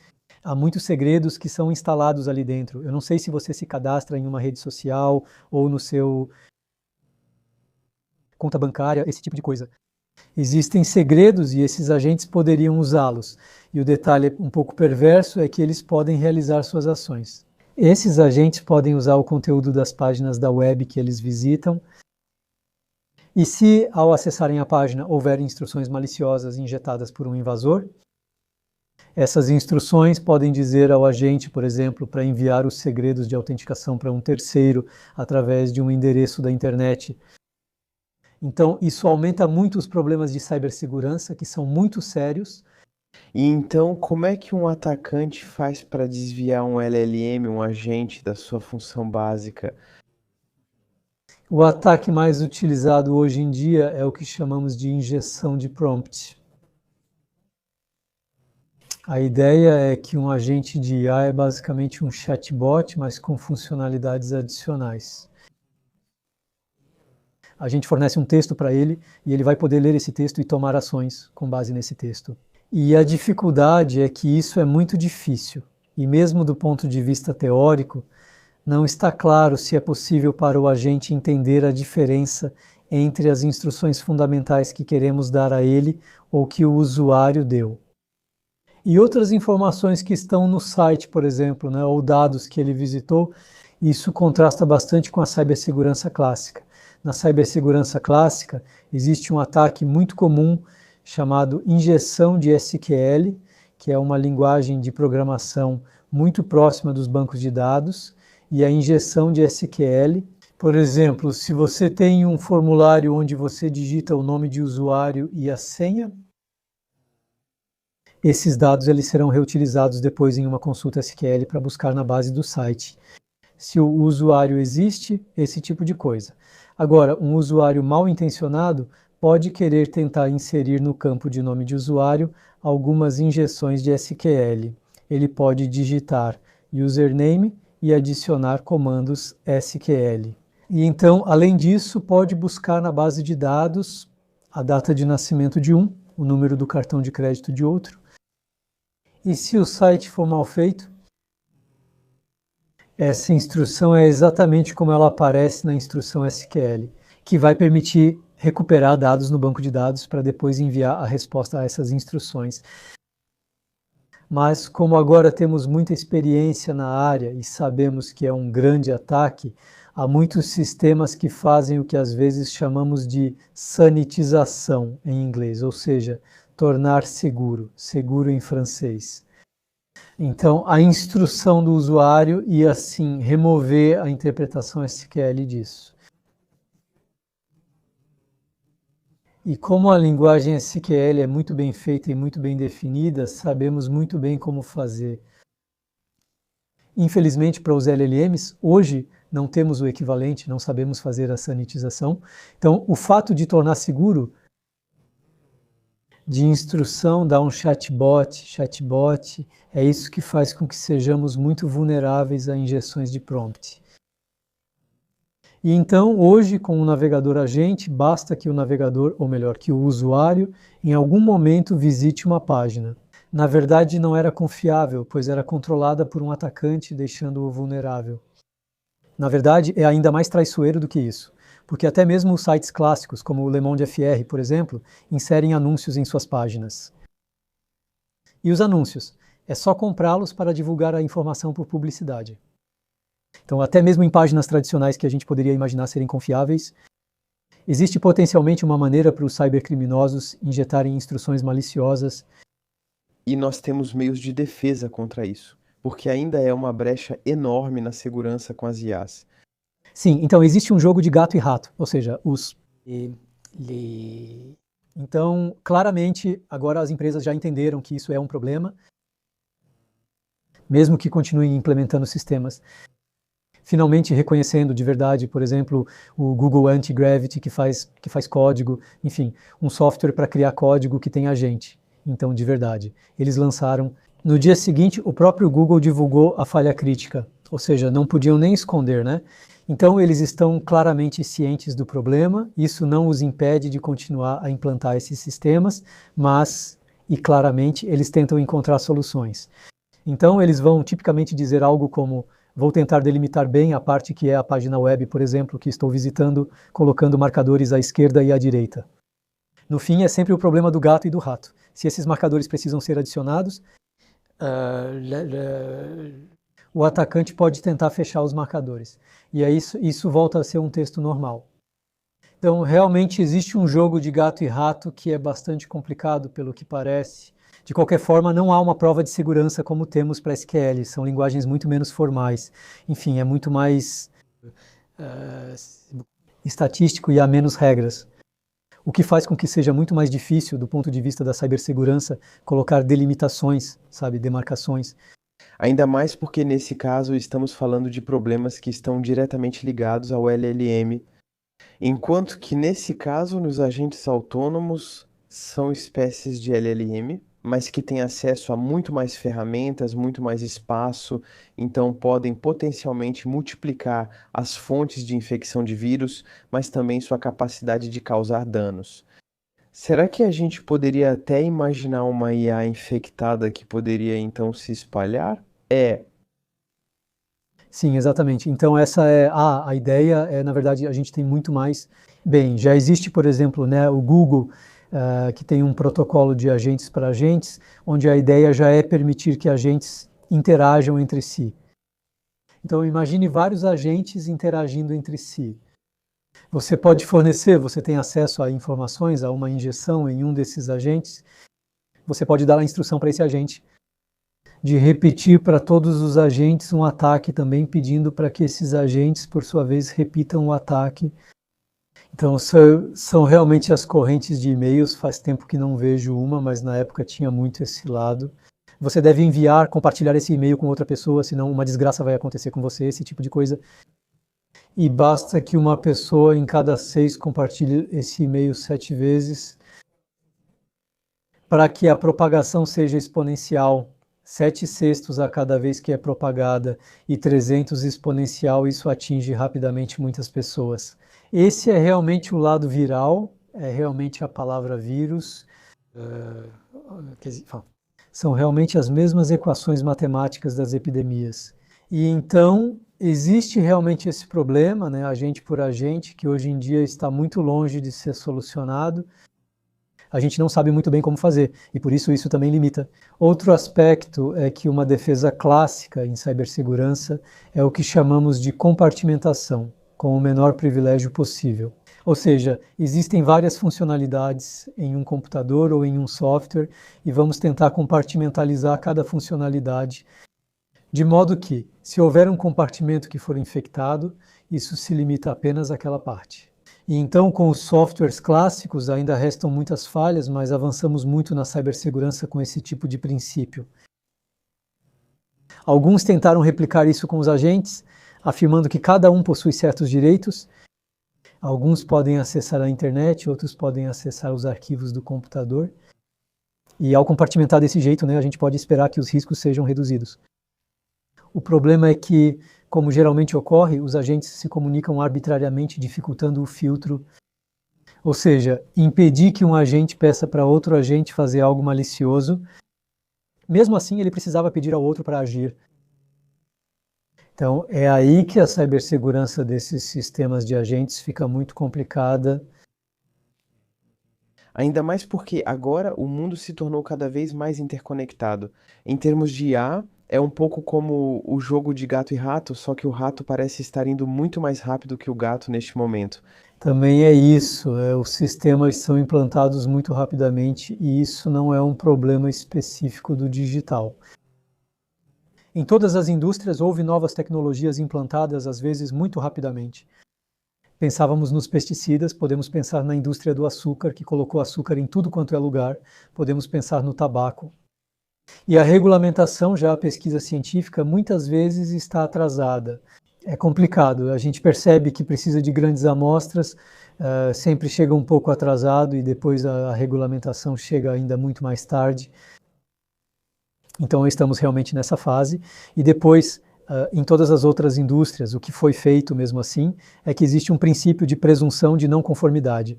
há muitos segredos que são instalados ali dentro. Eu não sei se você se cadastra em uma rede social ou no seu conta bancária, esse tipo de coisa. Existem segredos e esses agentes poderiam usá-los. E o detalhe um pouco perverso é que eles podem realizar suas ações. Esses agentes podem usar o conteúdo das páginas da web que eles visitam. E se, ao acessarem a página, houver instruções maliciosas injetadas por um invasor, essas instruções podem dizer ao agente, por exemplo, para enviar os segredos de autenticação para um terceiro através de um endereço da internet. Então, isso aumenta muito os problemas de cibersegurança, que são muito sérios. E então, como é que um atacante faz para desviar um LLM, um agente, da sua função básica? O ataque mais utilizado hoje em dia é o que chamamos de injeção de prompt. A ideia é que um agente de IA é basicamente um chatbot, mas com funcionalidades adicionais. A gente fornece um texto para ele e ele vai poder ler esse texto e tomar ações com base nesse texto. E a dificuldade é que isso é muito difícil. E mesmo do ponto de vista teórico, não está claro se é possível para o agente entender a diferença entre as instruções fundamentais que queremos dar a ele ou que o usuário deu. E outras informações que estão no site, por exemplo, né, ou dados que ele visitou, isso contrasta bastante com a cibersegurança clássica. Na cibersegurança clássica, existe um ataque muito comum chamado injeção de SQL, que é uma linguagem de programação muito próxima dos bancos de dados, e a injeção de SQL. Por exemplo, se você tem um formulário onde você digita o nome de usuário e a senha, esses dados eles serão reutilizados depois em uma consulta SQL para buscar na base do site. Se o usuário existe, esse tipo de coisa. Agora, um usuário mal intencionado pode querer tentar inserir no campo de nome de usuário algumas injeções de SQL. Ele pode digitar username e adicionar comandos SQL. E então, além disso, pode buscar na base de dados a data de nascimento de um, o número do cartão de crédito de outro. E se o site for mal feito, essa instrução é exatamente como ela aparece na instrução SQL, que vai permitir recuperar dados no banco de dados para depois enviar a resposta a essas instruções. mas como agora temos muita experiência na área e sabemos que é um grande ataque, há muitos sistemas que fazem o que às vezes chamamos de sanitização em inglês, ou seja, tornar seguro, seguro em francês. Então, a instrução do usuário e assim remover a interpretação SQL disso. E como a linguagem SQL é muito bem feita e muito bem definida, sabemos muito bem como fazer. Infelizmente, para os LLMs, hoje não temos o equivalente, não sabemos fazer a sanitização. Então, o fato de tornar seguro, de instrução, dar um chatbot, é isso que faz com que sejamos muito vulneráveis a injeções de prompt. E então, hoje, com o navegador agente, basta que o navegador, ou melhor, que o usuário, em algum momento visite uma página. Na verdade, não era confiável, pois era controlada por um atacante, deixando-o vulnerável. Na verdade, é ainda mais traiçoeiro do que isso, porque até mesmo os sites clássicos, como o Le Monde FR, por exemplo, inserem anúncios em suas páginas. E os anúncios? É só comprá-los para divulgar a informação por publicidade. Então, até mesmo em páginas tradicionais que a gente poderia imaginar serem confiáveis, existe potencialmente uma maneira para os cybercriminosos injetarem instruções maliciosas. E nós temos meios de defesa contra isso, porque ainda é uma brecha enorme na segurança com as IAs. Sim, então existe um jogo de gato e rato, ou seja, Então, claramente, agora as empresas já entenderam que isso é um problema, mesmo que continuem implementando sistemas. Finalmente reconhecendo de verdade, por exemplo, o Google Anti-Gravity que faz código, enfim, um software para criar código que tem agente. Então, de verdade, eles lançaram. No dia seguinte, o próprio Google divulgou a falha crítica, ou seja, não podiam nem esconder, né? Então, eles estão claramente cientes do problema, isso não os impede de continuar a implantar esses sistemas, mas, e claramente, eles tentam encontrar soluções. Então, eles vão tipicamente dizer algo como: vou tentar delimitar bem a parte que é a página web, por exemplo, que estou visitando, colocando marcadores à esquerda e à direita. No fim, é sempre o problema do gato e do rato. Se esses marcadores precisam ser adicionados, o atacante pode tentar fechar os marcadores. E aí isso volta a ser um texto normal. Então, realmente existe um jogo de gato e rato que é bastante complicado, pelo que parece. De qualquer forma, não há uma prova de segurança como temos para SQL. São linguagens muito menos formais. Enfim, é muito mais estatístico e há menos regras. O que faz com que seja muito mais difícil, do ponto de vista da cibersegurança, colocar delimitações, demarcações. Ainda mais porque, nesse caso, estamos falando de problemas que estão diretamente ligados ao LLM, enquanto que, nesse caso, nos agentes autônomos são espécies de LLM, mas que têm acesso a muito mais ferramentas, muito mais espaço, então podem potencialmente multiplicar as fontes de infecção de vírus, mas também sua capacidade de causar danos. Será que a gente poderia até imaginar uma IA infectada que poderia então se espalhar? Sim, exatamente. Então essa é a ideia, na verdade, a gente tem muito mais. Bem, já existe, por exemplo, né, o Google, que tem um protocolo de agentes para agentes, onde a ideia já é permitir que agentes interajam entre si. Então imagine vários agentes interagindo entre si. Você pode fornecer, você tem acesso a informações, a uma injeção em um desses agentes, você pode dar a instrução para esse agente de repetir para todos os agentes um ataque também, pedindo para que esses agentes, por sua vez, repitam o ataque. Então, são realmente as correntes de e-mails. Faz tempo que não vejo uma, mas na época tinha muito esse lado. Você deve enviar, compartilhar esse e-mail com outra pessoa, senão uma desgraça vai acontecer com você, esse tipo de coisa. E basta que uma pessoa em cada 6 compartilhe esse e-mail 7 vezes para que a propagação seja exponencial. 7/6 a cada vez que é propagada e 300 exponencial, isso atinge rapidamente muitas pessoas. Esse é realmente o lado viral, é realmente a palavra vírus. São realmente as mesmas equações matemáticas das epidemias. E então existe realmente esse problema, né, agente por agente, que hoje em dia está muito longe de ser solucionado. a gente não sabe muito bem como fazer, e por isso também limita. Outro aspecto é que uma defesa clássica em cibersegurança é o que chamamos de compartimentação, com o menor privilégio possível. Ou seja, existem várias funcionalidades em um computador ou em um software e vamos tentar compartimentalizar cada funcionalidade, de modo que, se houver um compartimento que for infectado, isso se limita apenas àquela parte. E então, com os softwares clássicos, ainda restam muitas falhas, mas avançamos muito na cibersegurança com esse tipo de princípio. Alguns tentaram replicar isso com os agentes, afirmando que cada um possui certos direitos. Alguns podem acessar a internet, outros podem acessar os arquivos do computador. E ao compartimentar desse jeito, a gente pode esperar que os riscos sejam reduzidos. O problema é que, como geralmente ocorre, os agentes se comunicam arbitrariamente, dificultando o filtro. Ou seja, impedir que um agente peça para outro agente fazer algo malicioso. Mesmo assim, ele precisava pedir ao outro para agir. Então, é aí que a cibersegurança desses sistemas de agentes fica muito complicada. Ainda mais porque agora o mundo se tornou cada vez mais interconectado. Em termos de IA, é um pouco como o jogo de gato e rato, só que o rato parece estar indo muito mais rápido que o gato neste momento. Também é isso, os sistemas são implantados muito rapidamente e isso não é um problema específico do digital. Em todas as indústrias houve novas tecnologias implantadas, às vezes muito rapidamente. Pensávamos nos pesticidas, podemos pensar na indústria do açúcar, que colocou açúcar em tudo quanto é lugar, podemos pensar no tabaco. E a regulamentação, já a pesquisa científica, muitas vezes está atrasada. É complicado, a gente percebe que precisa de grandes amostras, sempre chega um pouco atrasado e depois a regulamentação chega ainda muito mais tarde. Então estamos realmente nessa fase. E depois, em todas as outras indústrias, o que foi feito mesmo assim é que existe um princípio de presunção de não conformidade.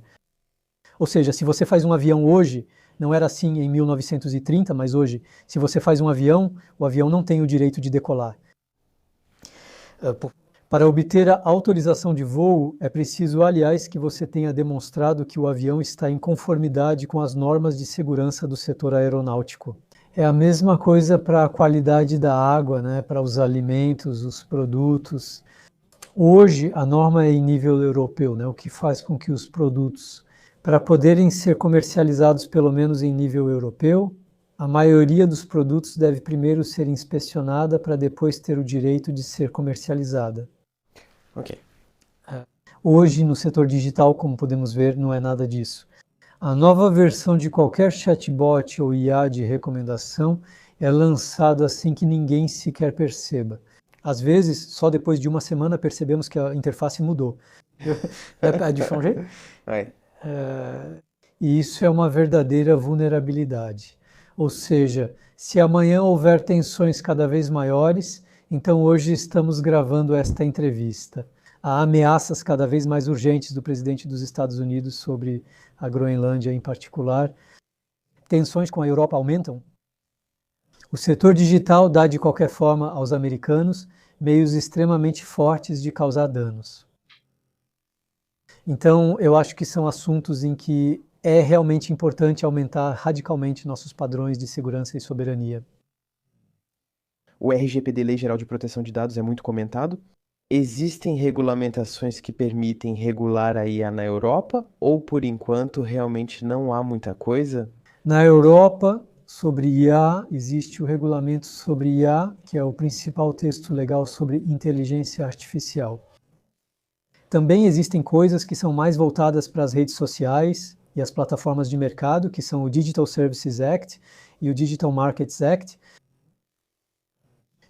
Ou seja, se você faz um avião hoje, não era assim em 1930, mas hoje, se você faz um avião, o avião não tem o direito de decolar. Para obter a autorização de voo, é preciso, aliás, que você tenha demonstrado que o avião está em conformidade com as normas de segurança do setor aeronáutico. É a mesma coisa para a qualidade da água, para os alimentos, os produtos. Hoje, a norma é em nível europeu, o que faz com que os produtos, para poderem ser comercializados pelo menos em nível europeu, a maioria dos produtos deve primeiro ser inspecionada para depois ter o direito de ser comercializada. Ok. Hoje, no setor digital, como podemos ver, não é nada disso. A nova versão de qualquer chatbot ou IA de recomendação é lançada assim que ninguém sequer perceba. Às vezes, só depois de uma semana percebemos que a interface mudou. É de changer? E isso é uma verdadeira vulnerabilidade. Ou seja, se amanhã houver tensões cada vez maiores, então hoje estamos gravando esta entrevista. Há ameaças cada vez mais urgentes do presidente dos Estados Unidos sobre a Groenlândia em particular. Tensões com a Europa aumentam. O setor digital dá de qualquer forma aos americanos meios extremamente fortes de causar danos. Então, eu acho que são assuntos em que é realmente importante aumentar radicalmente nossos padrões de segurança e soberania. O RGPD, Lei Geral de Proteção de Dados, é muito comentado. Existem regulamentações que permitem regular a IA na Europa ou, por enquanto, realmente não há muita coisa? Na Europa, sobre IA, existe o regulamento sobre IA, que é o principal texto legal sobre inteligência artificial. Também existem coisas que são mais voltadas para as redes sociais e as plataformas de mercado, que são o Digital Services Act e o Digital Markets Act.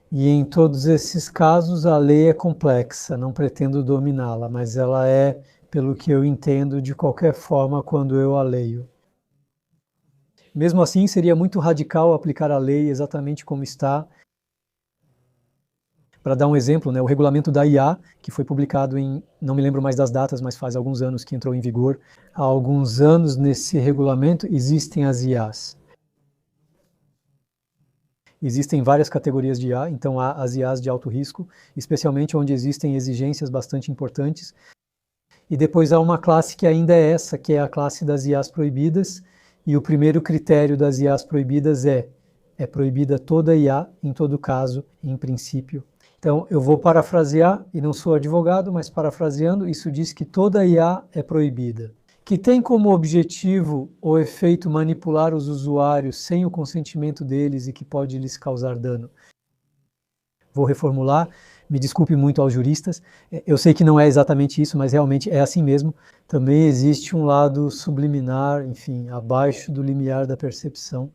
E em todos esses casos a lei é complexa, não pretendo dominá-la, mas ela é, pelo que eu entendo, de qualquer forma quando eu a leio. Mesmo assim, seria muito radical aplicar a lei exatamente como está. Para dar um exemplo, o regulamento da IA, que foi publicado em, não me lembro mais das datas, mas faz alguns anos que entrou em vigor. Há alguns anos nesse regulamento existem as IAs. Existem várias categorias de IA, então há as IAs de alto risco, especialmente onde existem exigências bastante importantes. E depois há uma classe que ainda é essa, que é a classe das IAs proibidas, E o primeiro critério das IAs proibidas é proibida toda IA, em todo caso, em princípio. Então, eu vou parafrasear, e não sou advogado, mas parafraseando, isso diz que toda IA é proibida. Que tem como objetivo ou efeito manipular os usuários sem o consentimento deles e que pode lhes causar dano. Vou reformular, me desculpe muito aos juristas, eu sei que não é exatamente isso, mas realmente é assim mesmo. Também existe um lado subliminar, enfim, abaixo do limiar da percepção.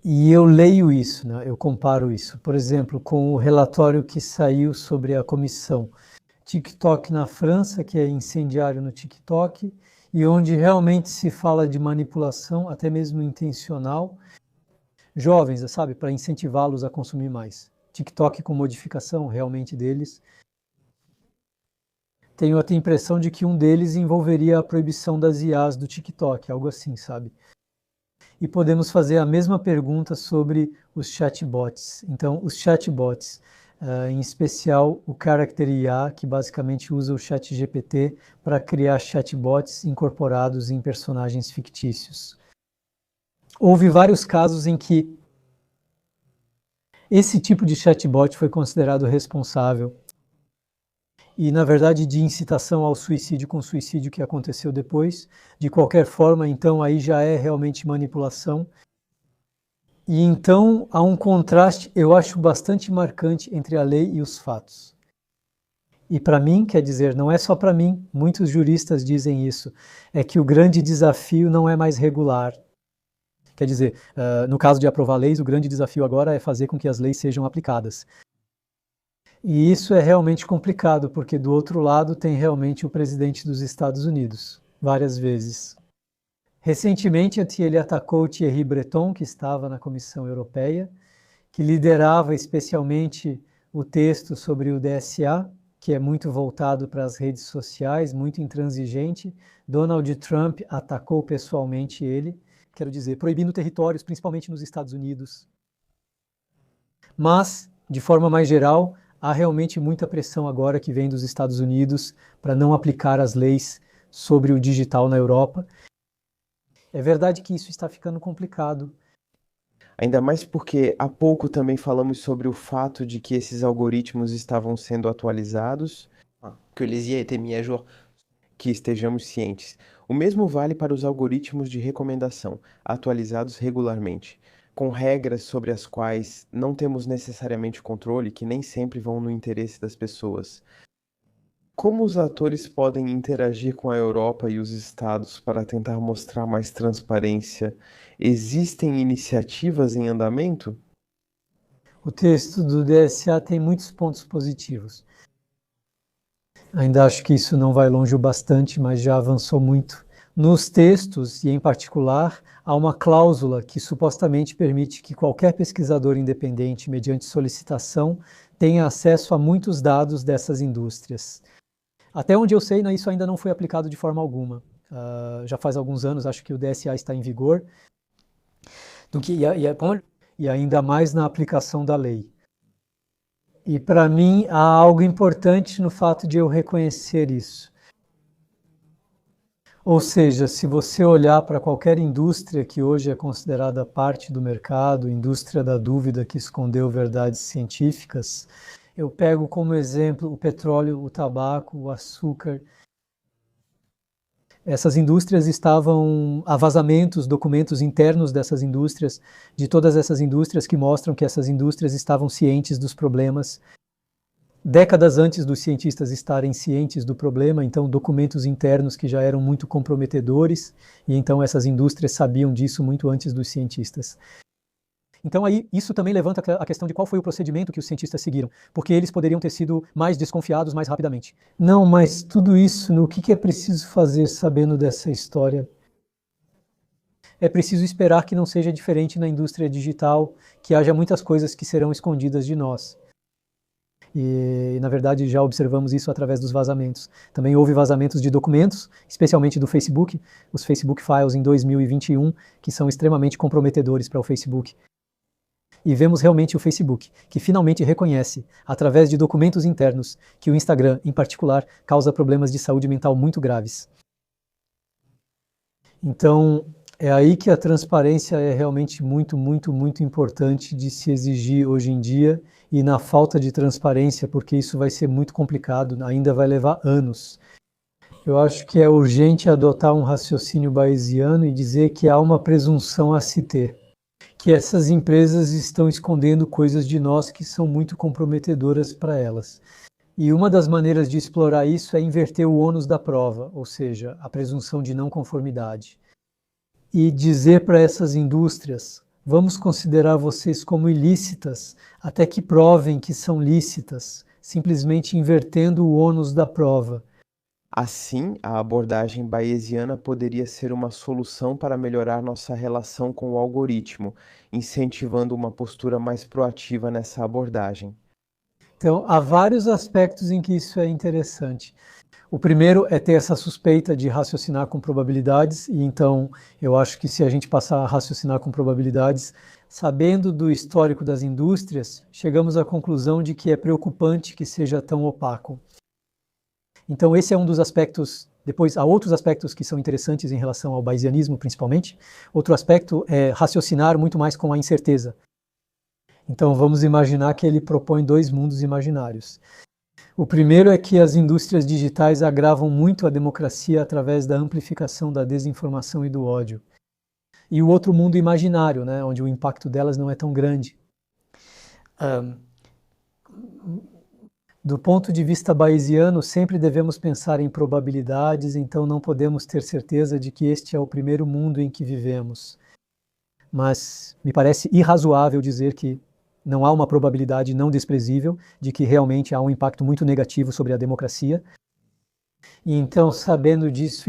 E eu leio isso, né? Eu comparo isso, por exemplo, com o relatório que saiu sobre a comissão TikTok na França, que é incendiário no TikTok, e onde realmente se fala de manipulação, até mesmo intencional, jovens, sabe, para incentivá-los a consumir mais. TikTok com modificação realmente deles. Tenho até a impressão de que um deles envolveria a proibição das IAs do TikTok, algo assim, sabe? E podemos fazer a mesma pergunta sobre os chatbots. Então, os chatbots, em especial o Character IA, que basicamente usa o ChatGPT para criar chatbots incorporados em personagens fictícios. Houve vários casos em que esse tipo de chatbot foi considerado responsável e, na verdade, de incitação ao suicídio com suicídio que aconteceu depois. De qualquer forma, então, aí já é realmente manipulação. E então há um contraste, eu acho, bastante marcante entre a lei e os fatos. E para mim, quer dizer, não é só para mim, muitos juristas dizem isso, é que o grande desafio não é mais regular. Quer dizer, no caso de aprovar leis, o grande desafio agora é fazer com que as leis sejam aplicadas. E isso é realmente complicado, porque do outro lado tem realmente o presidente dos Estados Unidos, várias vezes. Recentemente ele atacou Thierry Breton, que estava na Comissão Europeia, que liderava especialmente o texto sobre o DSA, que é muito voltado para as redes sociais, muito intransigente. Donald Trump atacou pessoalmente ele, quero dizer, proibindo territórios, principalmente nos Estados Unidos. Mas, de forma mais geral, há realmente muita pressão agora que vem dos Estados Unidos para não aplicar as leis sobre o digital na Europa. É verdade que isso está ficando complicado. Ainda mais porque há pouco também falamos sobre o fato de que esses algoritmos estavam sendo atualizados, que eles iam ter mis à jour, que estejamos cientes. O mesmo vale para os algoritmos de recomendação, atualizados regularmente, com regras sobre as quais não temos necessariamente controle, que nem sempre vão no interesse das pessoas. Como os atores podem interagir com a Europa e os Estados para tentar mostrar mais transparência? Existem iniciativas em andamento? O texto do DSA tem muitos pontos positivos. Ainda acho que isso não vai longe o bastante, mas já avançou muito. Nos textos, e em particular, há uma cláusula que supostamente permite que qualquer pesquisador independente, mediante solicitação, tenha acesso a muitos dados dessas indústrias. Até onde eu sei, isso ainda não foi aplicado de forma alguma. Já faz alguns anos, acho que o DSA está em vigor, e ainda mais na aplicação da lei. E para mim há algo importante no fato de eu reconhecer isso. Ou seja, se você olhar para qualquer indústria que hoje é considerada parte do mercado, indústria da dúvida que escondeu verdades científicas, eu pego como exemplo o petróleo, o tabaco, o açúcar. Essas indústrias há vazamentos, documentos internos dessas indústrias, de todas essas indústrias que mostram que essas indústrias estavam cientes dos problemas. Décadas antes dos cientistas estarem cientes do problema, então documentos internos que já eram muito comprometedores, e então essas indústrias sabiam disso muito antes dos cientistas. Então aí isso também levanta a questão de qual foi o procedimento que os cientistas seguiram, porque eles poderiam ter sido mais desconfiados mais rapidamente. Não, mas tudo isso, o que é preciso fazer sabendo dessa história? É preciso esperar que não seja diferente na indústria digital, que haja muitas coisas que serão escondidas de nós. E, na verdade, já observamos isso através dos vazamentos. Também houve vazamentos de documentos, especialmente do Facebook, os Facebook Files em 2021, que são extremamente comprometedores para o Facebook. E vemos realmente o Facebook, que finalmente reconhece, através de documentos internos, que o Instagram, em particular, causa problemas de saúde mental muito graves. Então, É aí que a transparência é realmente muito, muito, muito importante de se exigir hoje em dia, e na falta de transparência, porque isso vai ser muito complicado, ainda vai levar anos. Eu acho que é urgente adotar um raciocínio bayesiano e dizer que há uma presunção a se ter, que essas empresas estão escondendo coisas de nós que são muito comprometedoras para elas. E uma das maneiras de explorar isso é inverter o ônus da prova, ou seja, a presunção de não conformidade. E dizer para essas indústrias: vamos considerar vocês como ilícitas até que provem que são lícitas, simplesmente invertendo o ônus da prova. Assim, a abordagem bayesiana poderia ser uma solução para melhorar nossa relação com o algoritmo, incentivando uma postura mais proativa nessa abordagem. Então, há vários aspectos em que isso é interessante. O primeiro é ter essa suspeita de raciocinar com probabilidades, e então eu acho que se a gente passar a raciocinar com probabilidades, sabendo do histórico das indústrias, chegamos à conclusão de que é preocupante que seja tão opaco. Então esse é um dos aspectos. Depois há outros aspectos que são interessantes em relação ao bayesianismo, principalmente. Outro aspecto é raciocinar muito mais com a incerteza. Então vamos imaginar que ele propõe dois mundos imaginários. O primeiro é que as indústrias digitais agravam muito a democracia através da amplificação da desinformação e do ódio. E o outro mundo imaginário, né, onde o impacto delas não é tão grande. Do ponto de vista bayesiano, sempre devemos pensar em probabilidades, então não podemos ter certeza de que este é o primeiro mundo em que vivemos. Mas me parece irrazoável dizer que não há uma probabilidade não desprezível de que realmente há um impacto muito negativo sobre a democracia. E então, sabendo disso,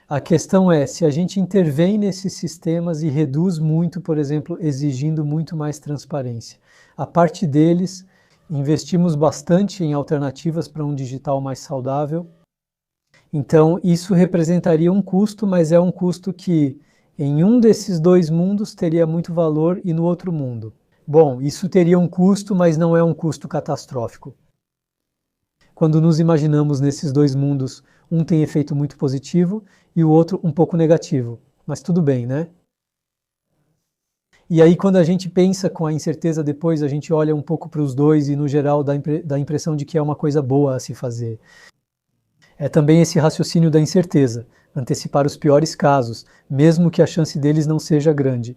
a questão é, se a gente intervém nesses sistemas e reduz muito, por exemplo, exigindo muito mais transparência. A parte deles, investimos bastante em alternativas para um digital mais saudável. Então, isso representaria um custo, mas é um custo que em um desses dois mundos teria muito valor e no outro mundo. Bom, isso teria um custo, mas não é um custo catastrófico. Quando nos imaginamos nesses dois mundos, um tem efeito muito positivo e o outro um pouco negativo. Mas tudo bem, né? E aí, quando a gente pensa com a incerteza depois, a gente olha um pouco para os dois e, no geral, dá a impressão de que é uma coisa boa a se fazer. É também esse raciocínio da incerteza, antecipar os piores casos, mesmo que a chance deles não seja grande.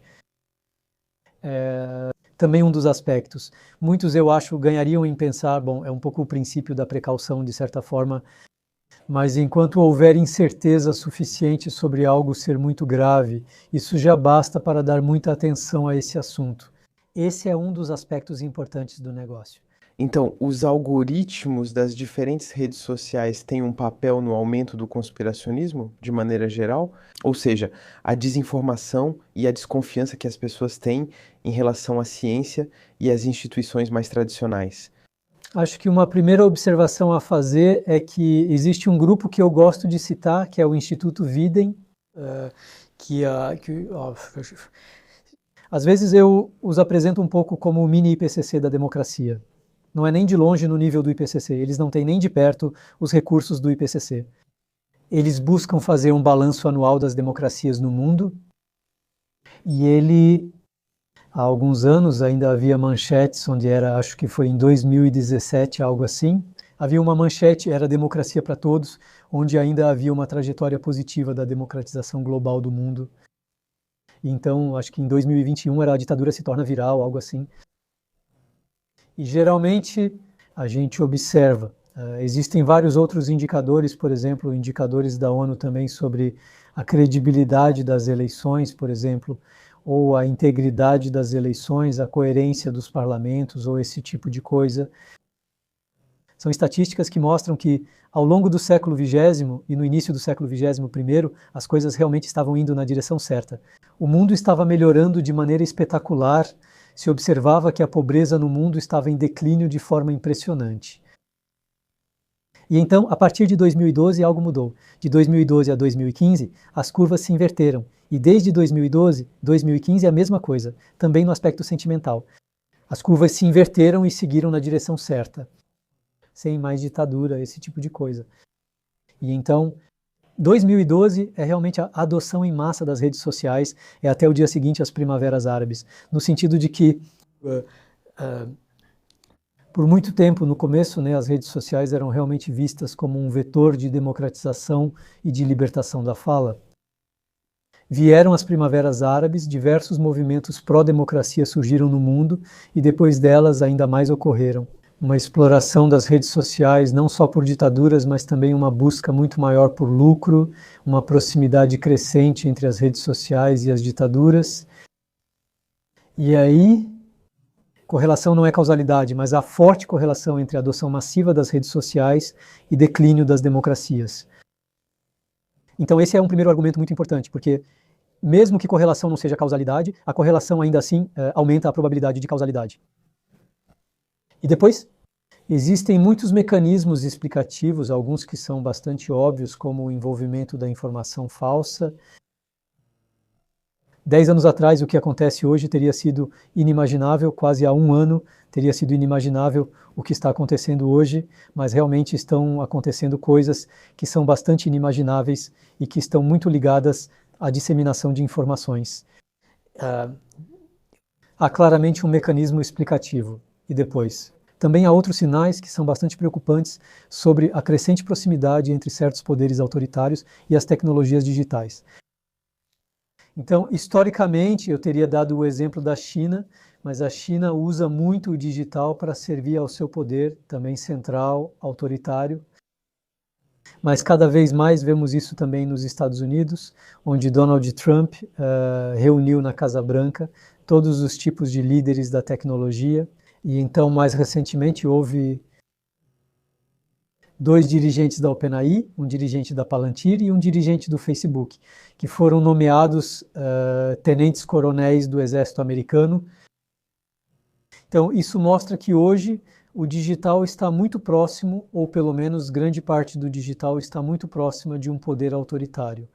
Também um dos aspectos. Muitos, eu acho, ganhariam em pensar, bom, é um pouco o princípio da precaução, de certa forma, mas enquanto houver incerteza suficiente sobre algo ser muito grave, isso já basta para dar muita atenção a esse assunto. Esse é um dos aspectos importantes do negócio. Então, os algoritmos das diferentes redes sociais têm um papel no aumento do conspiracionismo, de maneira geral? Ou seja, a desinformação e a desconfiança que as pessoas têm em relação à ciência e às instituições mais tradicionais? Acho que uma primeira observação a fazer é que existe um grupo que eu gosto de citar, que é o Instituto Videm, às vezes eu os apresento um pouco como o mini IPCC da democracia. Não é nem de longe no nível do IPCC, eles não têm nem de perto os recursos do IPCC. Eles buscam fazer um balanço anual das democracias no mundo, e ele, há alguns anos, ainda havia manchetes, onde era, acho que foi em 2017, algo assim, havia uma manchete, era Democracia para Todos, onde ainda havia uma trajetória positiva da democratização global do mundo. Então, acho que em 2021 era A Ditadura se Torna Viral, algo assim. E geralmente a gente observa, existem vários outros indicadores, por exemplo, indicadores da ONU também sobre a credibilidade das eleições, por exemplo, ou a integridade das eleições, a coerência dos parlamentos, ou esse tipo de coisa. São estatísticas que mostram que ao longo do século XX e no início do século XXI, as coisas realmente estavam indo na direção certa. O mundo estava melhorando de maneira espetacular, se observava que a pobreza no mundo estava em declínio de forma impressionante. E então, a partir de 2012, algo mudou. De 2012 a 2015, as curvas se inverteram. E desde 2012, 2015 é a mesma coisa, também no aspecto sentimental. As curvas se inverteram e seguiram na direção certa, sem mais ditadura, esse tipo de coisa. E então, 2012 é realmente a adoção em massa das redes sociais, é até o dia seguinte às primaveras árabes, no sentido de que por muito tempo, no começo, né, as redes sociais eram realmente vistas como um vetor de democratização e de libertação da fala. Vieram as primaveras árabes, diversos movimentos pró-democracia surgiram no mundo e depois delas ainda mais ocorreram. Uma exploração das redes sociais, não só por ditaduras, mas também uma busca muito maior por lucro, uma proximidade crescente entre as redes sociais e as ditaduras. E aí, correlação não é causalidade, mas há forte correlação entre a adoção massiva das redes sociais e declínio das democracias. Então esse é um primeiro argumento muito importante, porque mesmo que correlação não seja causalidade, a correlação ainda assim aumenta a probabilidade de causalidade. E depois, existem muitos mecanismos explicativos, alguns que são bastante óbvios, como o envolvimento da informação falsa. 10 anos atrás, o que acontece hoje teria sido inimaginável, quase há um ano teria sido inimaginável o que está acontecendo hoje, mas realmente estão acontecendo coisas que são bastante inimagináveis e que estão muito ligadas à disseminação de informações. Há claramente um mecanismo explicativo. E depois? Também há outros sinais que são bastante preocupantes sobre a crescente proximidade entre certos poderes autoritários e as tecnologias digitais. Então, historicamente, eu teria dado o exemplo da China, mas a China usa muito o digital para servir ao seu poder, também central, autoritário. Mas cada vez mais vemos isso também nos Estados Unidos, onde Donald Trump reuniu na Casa Branca todos os tipos de líderes da tecnologia. E então, mais recentemente, houve 2 dirigentes da OpenAI, um dirigente da Palantir e um dirigente do Facebook, que foram nomeados tenentes-coronéis do exército americano. Então, isso mostra que hoje o digital está muito próximo, ou pelo menos grande parte do digital está muito próxima de um poder autoritário.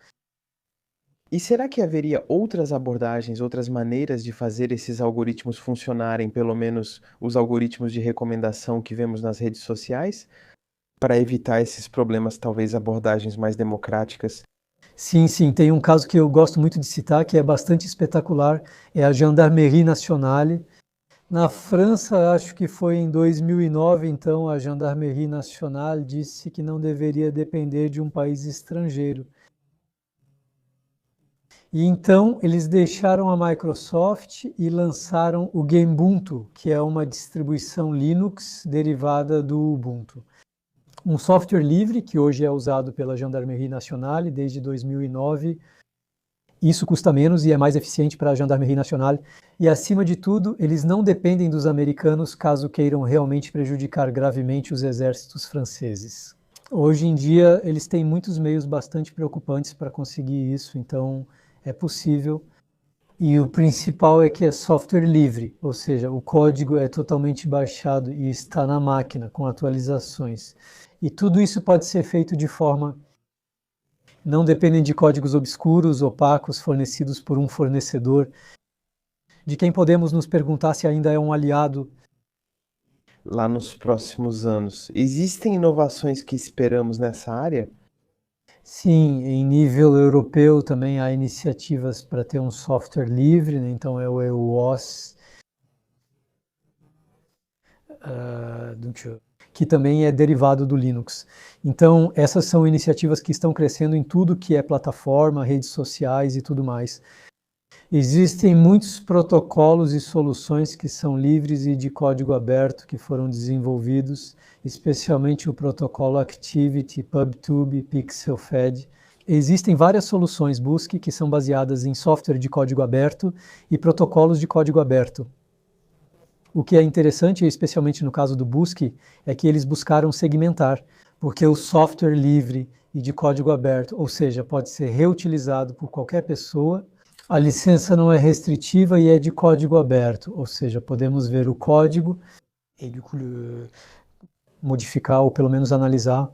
E será que haveria outras abordagens, outras maneiras de fazer esses algoritmos funcionarem, pelo menos os algoritmos de recomendação que vemos nas redes sociais, para evitar esses problemas, talvez abordagens mais democráticas? Sim, tem um caso que eu gosto muito de citar, que é bastante espetacular, é a Gendarmerie Nationale. Na França, acho que foi em 2009, então, a Gendarmerie Nationale disse que não deveria depender de um país estrangeiro. E então eles deixaram a Microsoft e lançaram o Ubuntu, que é uma distribuição Linux derivada do Ubuntu. Um software livre que hoje é usado pela Gendarmerie Nationale desde 2009. Isso custa menos e é mais eficiente para a Gendarmerie Nationale. E, acima de tudo, eles não dependem dos americanos caso queiram realmente prejudicar gravemente os exércitos franceses. Hoje em dia, eles têm muitos meios bastante preocupantes para conseguir isso, então é possível. E o principal é que é software livre, ou seja, o código é totalmente baixado e está na máquina com atualizações. E tudo isso pode ser feito de forma... Não dependem de códigos obscuros, opacos, fornecidos por um fornecedor, de quem podemos nos perguntar se ainda é um aliado. Lá nos próximos anos, existem inovações que esperamos nessa área? Sim, em nível europeu também há iniciativas para ter um software livre, né? Então é o EUOS, que também é derivado do Linux. Então essas são iniciativas que estão crescendo em tudo que é plataforma, redes sociais e tudo mais. Existem muitos protocolos e soluções que são livres e de código aberto que foram desenvolvidos, especialmente o protocolo Activity, PubTube, PixelFed. Existem várias soluções BUSC que são baseadas em software de código aberto e protocolos de código aberto. O que é interessante, especialmente no caso do BUSC, é que eles buscaram segmentar, porque o software livre e de código aberto, ou seja, pode ser reutilizado por qualquer pessoa. A licença não é restritiva e é de código aberto, ou seja, podemos ver o código e modificar ou pelo menos analisar.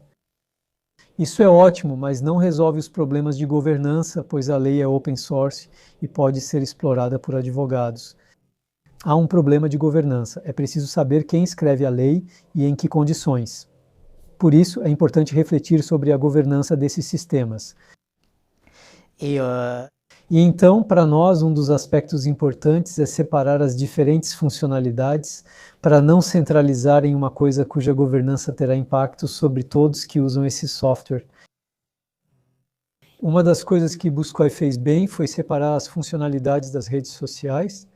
Isso é ótimo, mas não resolve os problemas de governança, pois a lei é open source e pode ser explorada por advogados. Há um problema de governança, é preciso saber quem escreve a lei e em que condições. Por isso, é importante refletir sobre a governança desses sistemas. E então, para nós, um dos aspectos importantes é separar as diferentes funcionalidades para não centralizar em uma coisa cuja governança terá impacto sobre todos que usam esse software. Uma das coisas que Buscoi fez bem foi separar as funcionalidades das redes sociais.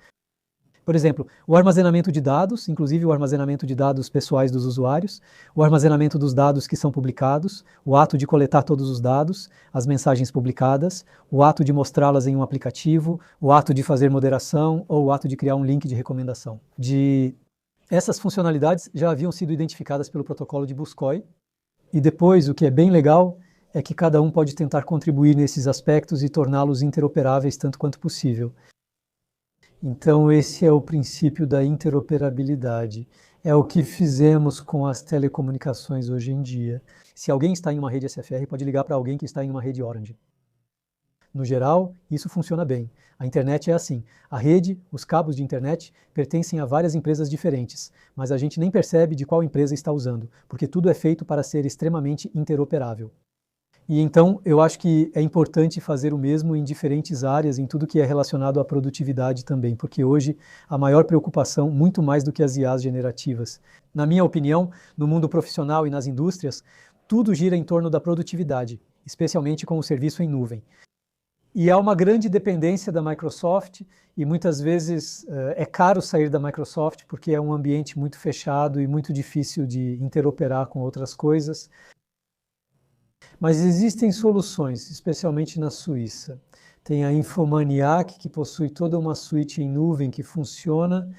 Por exemplo, o armazenamento de dados, inclusive o armazenamento de dados pessoais dos usuários, o armazenamento dos dados que são publicados, o ato de coletar todos os dados, as mensagens publicadas, o ato de mostrá-las em um aplicativo, o ato de fazer moderação ou o ato de criar um link de recomendação. Essas funcionalidades já haviam sido identificadas pelo protocolo de Buscoi e depois, o que é bem legal, é que cada um pode tentar contribuir nesses aspectos e torná-los interoperáveis tanto quanto possível. Então, esse é o princípio da interoperabilidade. É o que fizemos com as telecomunicações hoje em dia. Se alguém está em uma rede SFR, pode ligar para alguém que está em uma rede Orange. No geral, isso funciona bem. A internet é assim. A rede, os cabos de internet, pertencem a várias empresas diferentes, mas a gente nem percebe de qual empresa está usando, porque tudo é feito para ser extremamente interoperável. E então, eu acho que é importante fazer o mesmo em diferentes áreas, em tudo que é relacionado à produtividade também, porque hoje a maior preocupação, muito mais do que as IAs generativas, na minha opinião, no mundo profissional e nas indústrias, tudo gira em torno da produtividade, especialmente com o serviço em nuvem. E há uma grande dependência da Microsoft e muitas vezes é caro sair da Microsoft porque é um ambiente muito fechado e muito difícil de interoperar com outras coisas. Mas existem soluções, especialmente na Suíça. Tem a Infomaniac, que possui toda uma suíte em nuvem que funciona,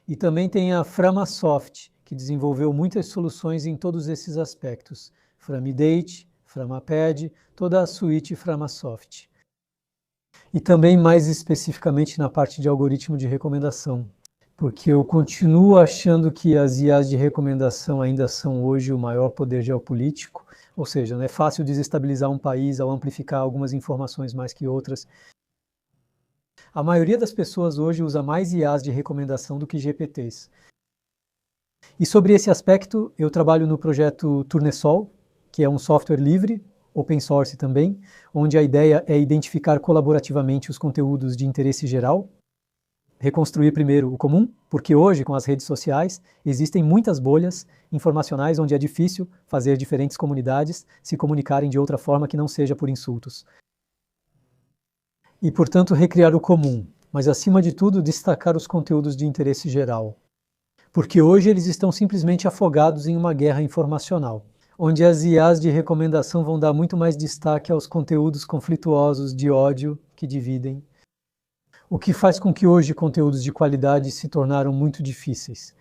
e também tem a Framasoft, que desenvolveu muitas soluções em todos esses aspectos. Framidate, Framapad, toda a suíte Framasoft. E também mais especificamente na parte de algoritmo de recomendação, porque eu continuo achando que as IAs de recomendação ainda são hoje o maior poder geopolítico. Ou seja, não é fácil desestabilizar um país ao amplificar algumas informações mais que outras. A maioria das pessoas hoje usa mais IAs de recomendação do que GPTs. E sobre esse aspecto, eu trabalho no projeto Tournesol, que é um software livre, open source também, onde a ideia é identificar colaborativamente os conteúdos de interesse geral, reconstruir primeiro o comum, porque hoje, com as redes sociais, existem muitas bolhas informacionais onde é difícil fazer diferentes comunidades se comunicarem de outra forma que não seja por insultos. E, portanto, recriar o comum, mas, acima de tudo, destacar os conteúdos de interesse geral. Porque hoje eles estão simplesmente afogados em uma guerra informacional, onde as IAs de recomendação vão dar muito mais destaque aos conteúdos conflituosos de ódio que dividem, o que faz com que hoje conteúdos de qualidade se tornaram muito difíceis.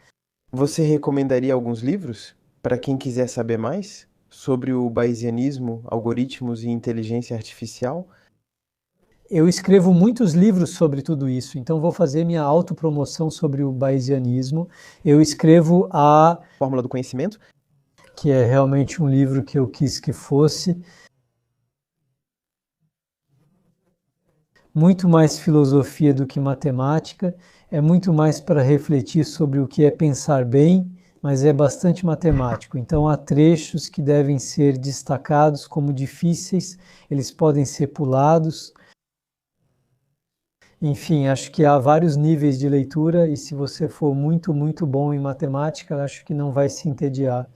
Você recomendaria alguns livros para quem quiser saber mais sobre o bayesianismo, algoritmos e inteligência artificial? Eu escrevo muitos livros sobre tudo isso, então vou fazer minha autopromoção sobre o bayesianismo. Eu escrevo a Fórmula do Conhecimento, que é realmente um livro que eu quis que fosse muito mais filosofia do que matemática, é muito mais para refletir sobre o que é pensar bem, mas é bastante matemático. Então há trechos que devem ser destacados como difíceis, eles podem ser pulados. Enfim, acho que há vários níveis de leitura e se você for muito, muito bom em matemática, acho que não vai se entediar.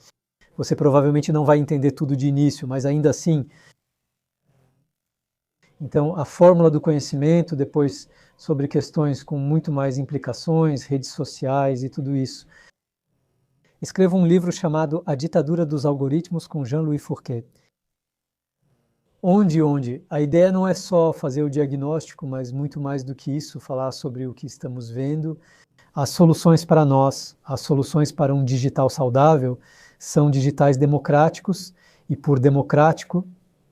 Você provavelmente não vai entender tudo de início, mas ainda assim. Então, a fórmula do conhecimento, depois sobre questões com muito mais implicações, redes sociais e tudo isso. Escrevo um livro chamado A Ditadura dos Algoritmos com Jean-Louis Fourquet. Onde a ideia não é só fazer o diagnóstico, mas muito mais do que isso, falar sobre o que estamos vendo. As soluções para nós, as soluções para um digital saudável, são digitais democráticos e, por democrático,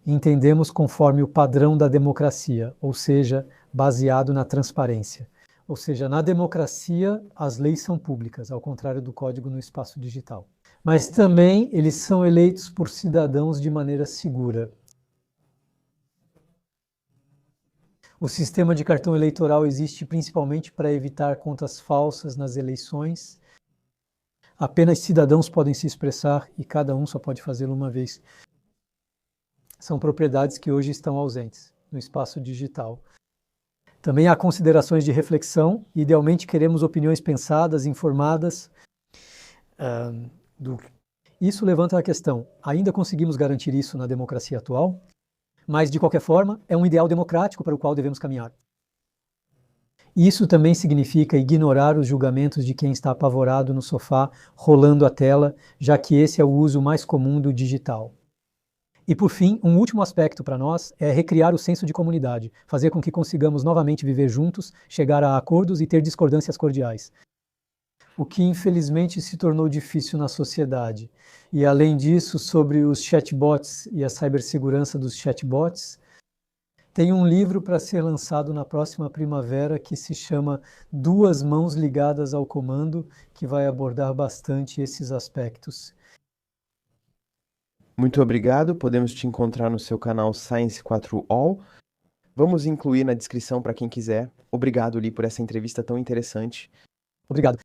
entendemos conforme o padrão da democracia, ou seja, baseado na transparência. Ou seja, na democracia, as leis são públicas, ao contrário do código no espaço digital. Mas também eles são eleitos por cidadãos de maneira segura. O sistema de cartão eleitoral existe principalmente para evitar contas falsas nas eleições. Apenas cidadãos podem se expressar e cada um só pode fazê-lo uma vez. São propriedades que hoje estão ausentes no espaço digital. Também há considerações de reflexão. Idealmente queremos opiniões pensadas, informadas. Isso levanta a questão: ainda conseguimos garantir isso na democracia atual? Mas, de qualquer forma, é um ideal democrático para o qual devemos caminhar. Isso também significa ignorar os julgamentos de quem está apavorado no sofá, rolando a tela, já que esse é o uso mais comum do digital. E, por fim, um último aspecto para nós é recriar o senso de comunidade, fazer com que consigamos novamente viver juntos, chegar a acordos e ter discordâncias cordiais. O que infelizmente se tornou difícil na sociedade. E além disso, sobre os chatbots e a cibersegurança dos chatbots, tem um livro para ser lançado na próxima primavera que se chama Duas Mãos Ligadas ao Comando, que vai abordar bastante esses aspectos. Muito obrigado, podemos te encontrar no seu canal Science 4All. Vamos incluir na descrição para quem quiser. Obrigado, Li, por essa entrevista tão interessante. Obrigado.